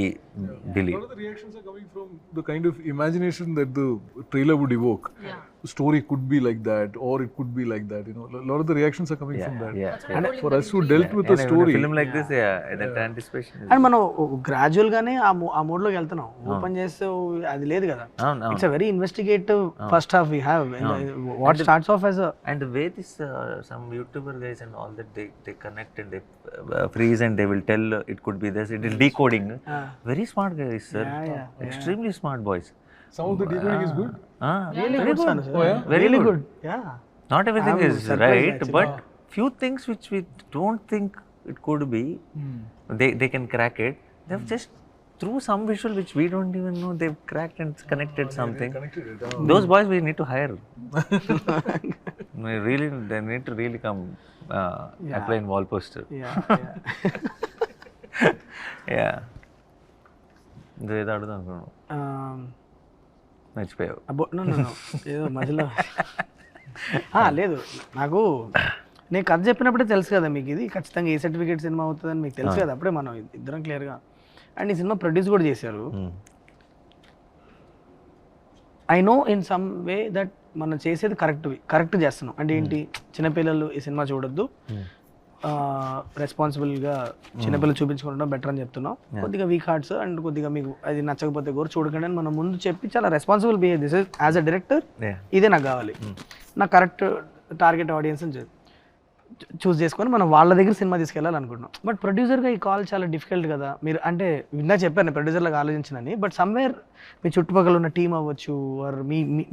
Speaker 1: believe.
Speaker 4: A lot of the reactions are coming from the kind of imagination that the trailer would evoke. The story could be like that, or it could be like that. A lot of the reactions are coming from that. And for us who dealt with the story,
Speaker 1: film like this, that anticipation is.
Speaker 2: And మనం gradual గానే ఆ mode లోకి వెళ్తున్నాం. Open చేస్తే అది లేదు కదా, it's a very investigative first half we have. What starts off as
Speaker 1: and the way this some YouTuber guys and all that they connect and they freeze and they will tell it could be this, it is decoding. Very smart guys, sir. Extremely smart boys.
Speaker 4: some of the decoding is good.
Speaker 2: really good, son.
Speaker 1: Very
Speaker 2: really
Speaker 1: good.
Speaker 2: good. Yeah,
Speaker 1: Not everything is right, but few things which we don't think it could be, they can crack it. They've just through some visual which we don't even know, they've cracked and connected something. Those boys we need to hire. They need to really come apply in wall poster. Yeah. ఏదో అడుగుదాం అనుకున్నాను, మర్చిపోయావు.
Speaker 2: ఏదో మధ్యలో లేదు, నాకు నేను కథ చెప్పినప్పుడే తెలుసు కదా మీకు ఇది ఖచ్చితంగా ఏ సర్టిఫికేట్ సినిమా అవుతుందని మీకు తెలుసు కదా, అప్పుడే మనం ఇద్దరం క్లియర్గా. అండ్ ఈ సినిమా ప్రొడ్యూస్ కూడా చేశారు. I know in some way that మనం చేసేది కరెక్ట్ చేస్తున్నాం. అంటే ఏంటి, చిన్నపిల్లలు ఈ సినిమా చూడొద్దు, రెస్పాన్సిబుల్గా చిన్నపిల్లలు చూపించుకుంటాం బెటర్ అని చెప్తున్నాం. కొద్దిగా వీక్ హార్ట్స్ అండ్ కొద్దిగా మీకు అది నచ్చకపోతే కూడా చూడకండి అని మనం ముందు చెప్పి చాలా responsible behave. This is as a director ఇదే నాకు కావాలి, నాకు కరెక్ట్ టార్గెట్ ఆడియన్స్ అని చూస్ చేసుకొని మనం వాళ్ళ దగ్గర సినిమా తీసుకెళ్ళాలనుకుంటున్నాం. బట్ ప్రొడ్యూసర్గా ఈ కాల్ చాలా డిఫికల్ట్ కదా. మీరు అంటే విన్నా చెప్పాను ప్రొడ్యూసర్లాగా ఆలోచించినని, బట్ సమ్వేర్ మీ చుట్టుపక్కల ఉన్న టీం అవ్వచ్చు, ఆర్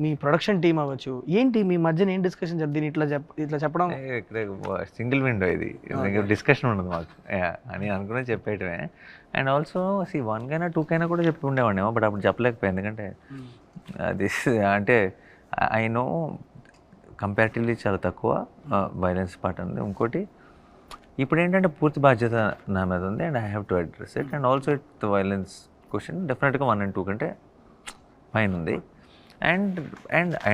Speaker 2: మీ ప్రొడక్షన్ టీం అవ్వచ్చు, ఏంటి మీ మధ్యన ఏం డిస్కషన్ దీన్ని ఇట్లా చెప్పడం?
Speaker 1: సింగిల్ విండో ఇది, డిస్కషన్ ఉండదు మాకు అని అనుకునే చెప్పేయటమే. అండ్ ఆల్సో వన్ కైనా 2 కైనా కూడా చెప్పి ఉండేవాడినేమో, బట్ అప్పుడు చెప్పలేకపోయాను. ఎందుకంటే అది అంటే ఐ నో కంపారిటివ్లీ చాలా తక్కువ వైలెన్స్ పార్ట్ ఉంది. ఇంకోటి ఇప్పుడు ఏంటంటే పూర్తి బాధ్యత నా మీద ఉంది, and I have to address it. And also it the violence question డెఫినెట్గా 1 and 2 కంటే పైన ఉంది. And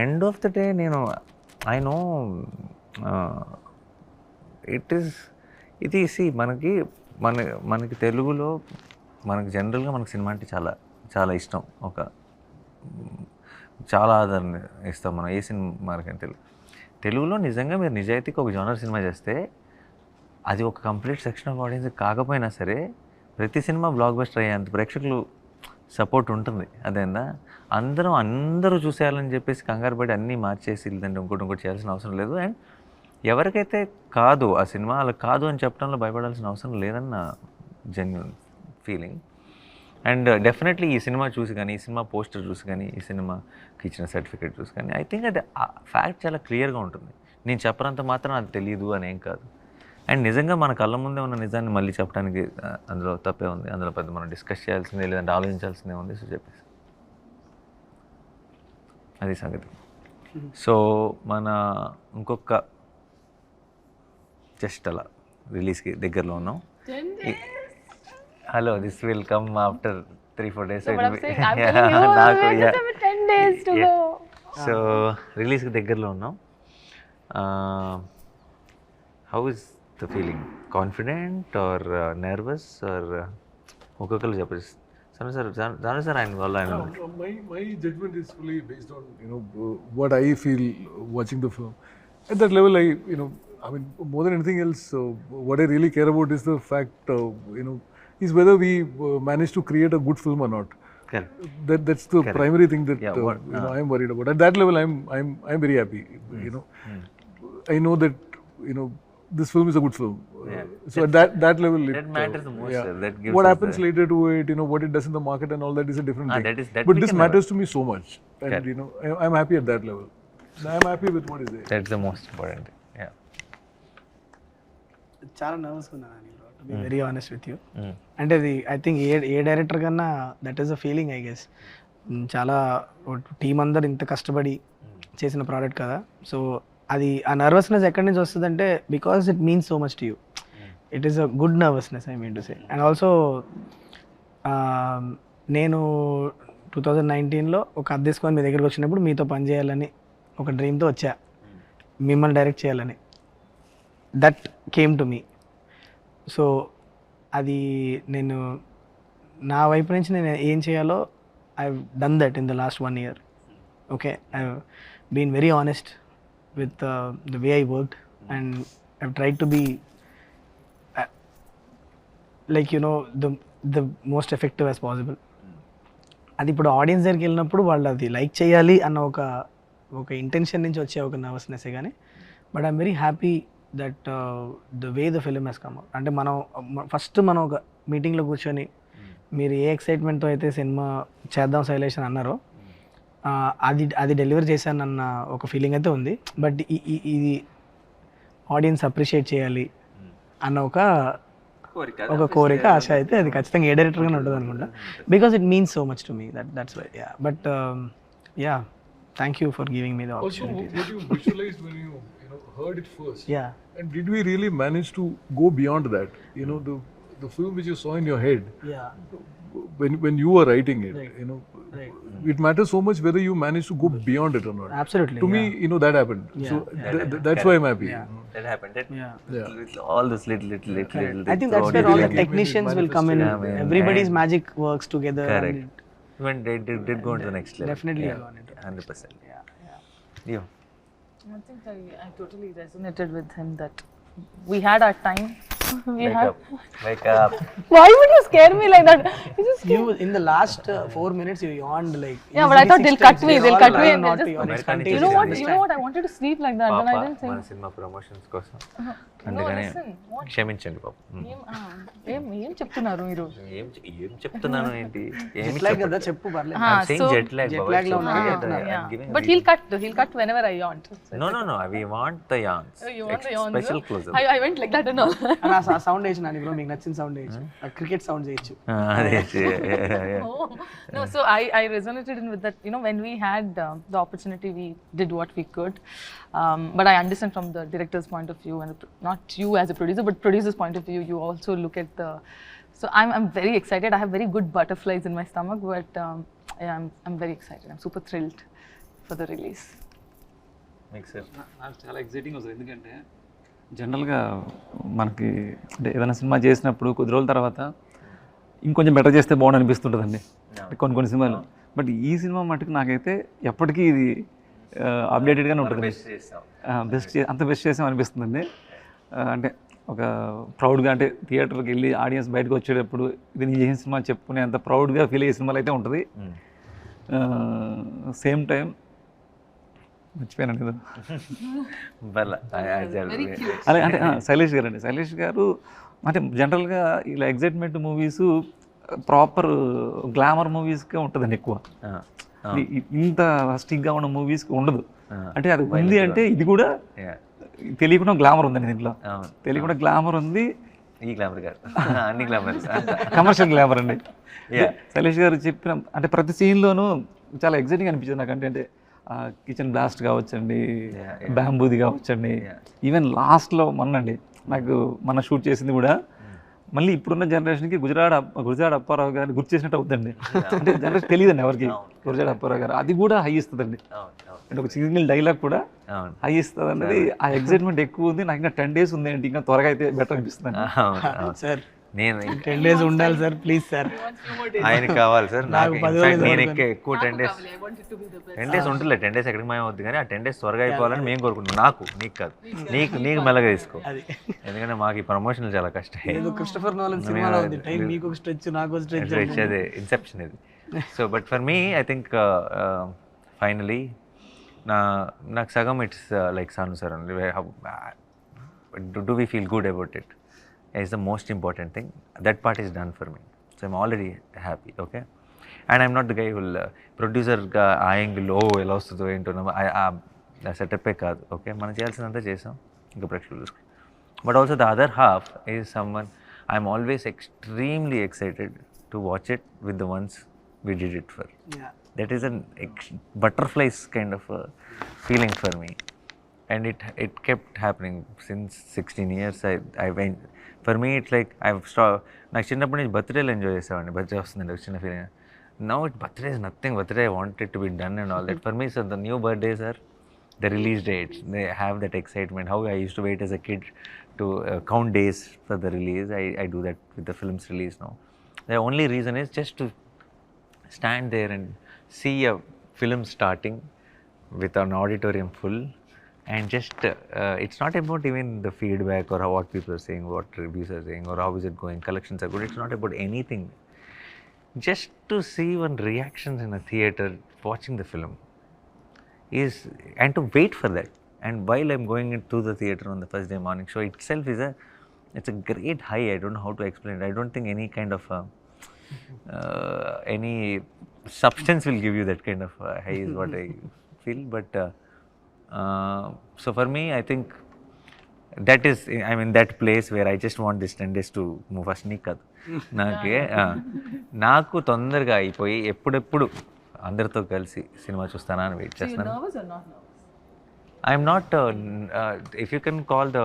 Speaker 1: end of the day నేను ఐ నో ఇది మనకి తెలుగులో మనకి జనరల్గా మనకి సినిమా అంటే చాలా చాలా ఇష్టం, చాలా ఆదరణ ఇస్తాం మనం ఏ సినిమాకి. తెలుగులో నిజంగా మీరు నిజాయితీకి ఒక జోనర్ సినిమా చేస్తే అది ఒక కంప్లీట్ సెక్షన్ ఆఫ్ ఆడియన్స్ కాకపోయినా సరే ప్రతి సినిమా బ్లాక్ బస్టర్ అయ్యేంత ప్రేక్షకులు సపోర్ట్ ఉంటుంది. అదేందా అందరూ చూసేయాలని చెప్పేసి కంగారు పడి అన్నీ మార్చేసి లేదంటే ఇంకోటి చేయాల్సిన అవసరం లేదు. అండ్ ఎవరికైతే కాదు ఆ సినిమా అలా కాదు అని చెప్పడంలో భయపడాల్సిన అవసరం లేదన్న జెన్యున్ ఫీలింగ్. అండ్ డెఫినెట్లీ ఈ సినిమా చూసి కానీ, ఈ సినిమా పోస్టర్ చూసి కానీ, ఈ సినిమాకి ఇచ్చిన సర్టిఫికేట్ చూసి కానీ ఐ థింక్ అది ఫ్యాక్ట్ చాలా క్లియర్గా ఉంటుంది. నేను చెప్పనంత మాత్రం అది తెలియదు అని ఏం కాదు. అండ్ నిజంగా మన కళ్ళ ముందే ఉన్న నిజాన్ని మళ్ళీ చెప్పడానికి అందులో తప్పే ఉంది, అందులో పెద్ద మనం డిస్కస్ చేయాల్సిందే లేదంటే ఆలోచించాల్సిందే ఉంది. సో చెప్పేసి అది సంగతి. సో మన ఇంకొక జస్ట్ అలా రిలీజ్కి దగ్గరలో ఉన్నాం. Hello, this will come after 3-4 days. So రిలీజ్కి దగ్గరలో ఉన్నాం. How is the feeling? Confident or nervous or ఒక్కొక్కరు చెప్పేసి జాను సార్ ఆయన వల్ల ఆయన
Speaker 4: My judgment is fully based on what I feel watching the film. At that level, I mean, more than anything else, what I really care about is the fact, is whether we manage to create a good film or not.
Speaker 1: Correct.
Speaker 4: That's the primary thing that
Speaker 1: Yeah,
Speaker 4: I'm worried about. At that level, I'm very happy. I know that this film is a good film. So at that level,
Speaker 1: that matters the most. Sir. That gives
Speaker 4: what
Speaker 1: us
Speaker 4: happens later to it, what it does in the market and all that is a different thing.
Speaker 1: that
Speaker 4: But
Speaker 1: we
Speaker 4: this
Speaker 1: can
Speaker 4: matters to me so much, and I'm happy at that level. I'm happy with what is there.
Speaker 1: That's the most important thing. Yeah.
Speaker 2: చాలా నర్వస్గా ఉన్నాను to be very honest with you. అంటే అది I think A director కన్నా that is a feeling I guess. చాలా team అందరు ఇంత కష్టపడి చేసిన ప్రోడక్ట్ కదా, సో అది ఆ నర్వస్నెస్ ఎక్కడి నుంచి వస్తుందంటే because it means so much to you. It is a good nervousness I mean to say. And also నేను 2019లో ఒక అద్దెసుకొని మీ దగ్గరికి వచ్చినప్పుడు మీతో పని చేయాలని ఒక డ్రీమ్తో వచ్చా, మిమ్మల్ని డైరెక్ట్ చేయాలని. That came to me. So అది నేను నా వైపు నుంచి నేను ఏం చేయాలో I done that in the last 1 year. Okay, I been very honest with the way I worked, and I've tried to be like the most effective as possible. అది ఇప్పుడు ఆడియన్స్ దగ్గరికి వెళ్ళినప్పుడు వాళ్ళు అది లైక్ చేయాలి అన్న ఒక ఇంటెన్షన్ నుంచి వచ్చే ఒక నర్వస్నెస్సే కానీ, but I'm very happy that the way the film has come out. అంటే మనం ఒక మీటింగ్లో కూర్చొని మీరు ఏ ఎక్సైట్మెంట్తో అయితే సినిమా చేద్దాం శైలేష్ అని అన్నారో అది డెలివర్ చేశానన్న ఒక ఫీలింగ్ అయితే ఉంది. బట్ ఇది ఆడియన్స్ అప్రిషియేట్ చేయాలి అన్న ఒక కోరిక, ఆశ అయితే అది ఖచ్చితంగా ఏ డైరెక్టర్గానే ఉంటుంది అనుకుంటా. Because it means so much to me that's why. Ya, but ya, thank you for giving me the
Speaker 4: Also,
Speaker 2: opportunity.
Speaker 4: what you visualized when you heard it first.
Speaker 2: Ya,
Speaker 4: And did we really manage to go beyond that? The film which you saw in your head
Speaker 2: yeah,
Speaker 4: when you were writing it,
Speaker 2: right.
Speaker 4: it matters so much whether you manage to go beyond it or not.
Speaker 2: Absolutely.
Speaker 4: To me, that happened. So that's why I'm happy.
Speaker 1: That happened.
Speaker 2: Yeah.
Speaker 1: With all this little
Speaker 2: I think that's where all the technicians will come in.
Speaker 1: Yeah, man.
Speaker 2: Everybody's magic works together.
Speaker 1: Correct.
Speaker 2: and
Speaker 1: Even they did go into the next level.
Speaker 2: Definitely
Speaker 1: Yeah.
Speaker 2: gone into
Speaker 1: 100%.
Speaker 2: Yeah.
Speaker 1: You.
Speaker 3: I think I totally resonated with him that we had our time.
Speaker 1: Wake up.
Speaker 3: Why would you scare me like that? You just
Speaker 2: You in the last 4 minutes you yawned like.
Speaker 3: Yeah, but I thought they'll cut me. They'll cut me and
Speaker 2: not
Speaker 3: they'll
Speaker 2: to
Speaker 3: just.
Speaker 2: yawn. It's
Speaker 1: American
Speaker 2: contagious.
Speaker 3: You know what? I wanted to sleep like that, but I didn't
Speaker 1: మన
Speaker 3: think.
Speaker 1: Cinema promotions కోసం
Speaker 3: No,
Speaker 1: అందుకనే
Speaker 3: listen. What?
Speaker 1: క్షమించండి పాప.
Speaker 3: ఏం చెప్తున్నారు మీరు?
Speaker 1: ఏం చెప్తున్నాను ఏంటి? ఏమి
Speaker 2: Jet lag కదా చెప్పు పర్లేదు.
Speaker 1: saying jet lag.
Speaker 2: jet
Speaker 1: బాబా.
Speaker 2: lag లో ఉన్నా
Speaker 1: Yeah,
Speaker 2: చెప్తున్నా.
Speaker 1: I'm giving a
Speaker 3: But he'll cut whenever I yawned.
Speaker 1: No. We want the yawns.
Speaker 3: Oh, you want the yawns?
Speaker 1: Special close-up.
Speaker 3: I went like that and all.
Speaker 2: అని ఆ sound వేసి Nani bro మీకు నచ్చిన sound వేయచ్చు, cricket sound చేయొచ్చు.
Speaker 1: అదే
Speaker 3: Oh, no, so I resonated in with that. When we had the opportunity, we did what we could. But I understand from the director's point of view, and not you as a producer, but producer's point of view, you also look at the. So I'm very excited. I have very good butterflies in my stomach, but yeah, I'm very excited. I'm super thrilled for the release.
Speaker 1: Makes sense.
Speaker 5: నాకు చాలా exciting వస్తుంది. ఎందుకంటే జనరల్గా మనకి అంటే ఏదైనా cinema చేసినప్పుడు కొద్ది రోజుల తర్వాత ఇంకొంచెం బెటర్ చేస్తే బాగుండు అనిపిస్తుంటుందండి కొన్ని సినిమాలు. బట్ ఈ సినిమా మటుకు నాకైతే ఎప్పటికీ ఇది అప్డేటెడ్గానే ఉంటుంది. అంత బెస్ట్ చేసాం అనిపిస్తుందండి. అంటే ఒక ప్రౌడ్గా, అంటే థియేటర్కి వెళ్ళి ఆడియన్స్ బయటకు వచ్చేటప్పుడు ఇది నేను చేసిన సినిమా చెప్పుకునే అంత ప్రౌడ్గా ఫీల్ అయ్యే సినిమాలు అయితే ఉంటుంది. సేమ్ టైం మర్చిపోయాను కదా. అలా అంటే శైలేష్ గారు అండి. శైలేష్ గారు అంటే జనరల్గా ఇలా ఎగ్జైట్మెంట్ మూవీస్ ప్రాపర్ గ్లామర్ మూవీస్కే ఉంటుందండి ఎక్కువ. ఇంత స్టిక్గా ఉన్న మూవీస్కి ఉండదు. అంటే అది ఉంది అంటే ఇది కూడా తెలియకుండా గ్లామర్ ఉందండి దీంట్లో. తెలియకుండా గ్లామర్ ఉంది.
Speaker 1: ఈ గ్లామర్ గారు అన్ని గ్లామర్స్
Speaker 5: కమర్షియల్ గ్లామర్ అండి. శైలేష్ గారు చెప్పిన అంటే ప్రతి సీన్లోనూ చాలా ఎగ్జైటింగ్ అనిపించింది నాకు. అంటే కిచెన్ బ్లాస్ట్ కావచ్చండి, బ్యాంబూది కావచ్చండి, ఈవెన్ లాస్ట్లో మొన్నండి నాకు మన షూట్ చేసింది కూడా మళ్ళీ ఇప్పుడున్న జనరేషన్కి గురజాడ అప్పారావు గారిని గుర్తు చేసినట్టు అవుతుందండి. అంటే జనరేషన్ తెలియదండి ఎవరికి గురజాడ అప్పారావు గారు. అది కూడా హై ఇస్తుందండి. అంటే ఒక సింగిల్ డైలాగ్ కూడా
Speaker 1: అవును.
Speaker 5: హై ఇస్తుంది అన్నది ఆ ఎగ్జైట్మెంట్ ఎక్కువ ఉంది. నాకు ఇంకా 10 days ఉంది ఏంటి, ఇంకా త్వరగా అయితే బెటర్ అనిపిస్తుంది.
Speaker 1: అవును, అవును.
Speaker 2: సార్
Speaker 1: నేను
Speaker 2: 10 days ఉండాలి సార్, ప్లీజ్ సార్.
Speaker 1: ఆయనకి కావాలి సార్. నాకు
Speaker 2: నాకు 10
Speaker 1: ఇన్ఫాక్ట్
Speaker 2: రోజులు
Speaker 1: నేను
Speaker 2: పడుతుంది.
Speaker 1: ఎక్కువ 10 days 10 days ఉంటుందిలే. 10 days ఎక్కడికి మాయం అవుద్ది, కానీ ఆ 10 days త్వరగా అయిపోవాలని మేము కోరుకుంటున్నాం. నాకు, నీకు కాదు, నీకు మెల్లగా తీసుకో.
Speaker 2: అది
Speaker 1: ఎందుకంటే మాకు ఈ ప్రమోషన్లు చాలా కష్టం.
Speaker 2: ఏదో క్రిస్టఫర్ నోలన్ సినిమాలో ఉంది, టైం మీకు ఒక స్ట్రెచ్ నాకు ఒక స్ట్రెచ్.
Speaker 1: ఇచ్చేది ఇన్సెప్షన్ ఇది. So but for me I think finally నాకు సగం it's like Sanu sir only. Do we feel good about it is the most important thing. That part is done for me, so I'm already happy. Okay, and I'm not the guy who will producer ga angle ఎలా వస్తుందో ఏంటో ఆ సెటప్పే కాదు. Okay, మనం చేయాల్సినంత చేసాం, ఇంకా ప్రేక్షకులు చూసుకో. But also the other half is someone I'm always extremely excited to watch it with the ones we did it for. That is an butterflies kind of feeling for me, and it kept happening since 16 years. I went, for me it's like I've stopped. నాకు చిన్నప్పటి నుంచి బర్త్డేలు enjoy చేసేవాడిని. Birthday వస్తుందండి, చిన్న feeling. Now it birthday is nothing. Birthday I want it to be done and all that. For me so the new birthdays are the release dates. They have that excitement. How I used to wait as a kid to count days for the release. I do that with the film's release now. The only reason is just to stand there and see a film starting with an auditorium full, and just it's not about even the feedback or what people are saying, what reviews are saying, or how is it going, collections are good. It's not about anything. Just to see one reactions in a theater watching the film is, and to wait for that, and while I'm going into the theater on the first day morning show itself is it's a great high. I don't know how to explain it. I don't think any kind of any substance will give you that kind of high is what I feel. But so for me, I think that is, I'm in that place where I just want this 10 days to move fast. నీకు కాదు, నాకే నాకు తొందరగా అయిపోయి ఎప్పుడెప్పుడు అందరితో కలిసి cinema చూస్తానా అని వెయిట్ చేస్తాను. I'm not, if you can call the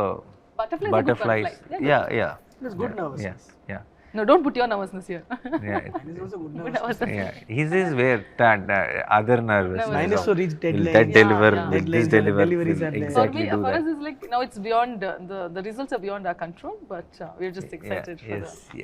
Speaker 1: butterflies. Yeah.
Speaker 2: It's good nervous.
Speaker 1: Yeah.
Speaker 3: No, don't put your nervousness here.
Speaker 1: Yeah.
Speaker 2: It's also good
Speaker 3: Good
Speaker 2: nervous.
Speaker 3: nervousness.
Speaker 1: Yeah. His is where that other nervousness.
Speaker 2: Mine is to reach
Speaker 1: Will
Speaker 2: deadline.
Speaker 1: that deliver?
Speaker 3: Yeah.
Speaker 1: Will this
Speaker 2: Deadlines,
Speaker 1: deliver?
Speaker 2: deliveries
Speaker 1: Will
Speaker 2: are there.
Speaker 3: For
Speaker 1: exactly
Speaker 3: me,
Speaker 1: do
Speaker 3: for
Speaker 1: that?
Speaker 3: us, it's like now it's beyond the results are beyond our control, but we're just excited for
Speaker 1: Yes.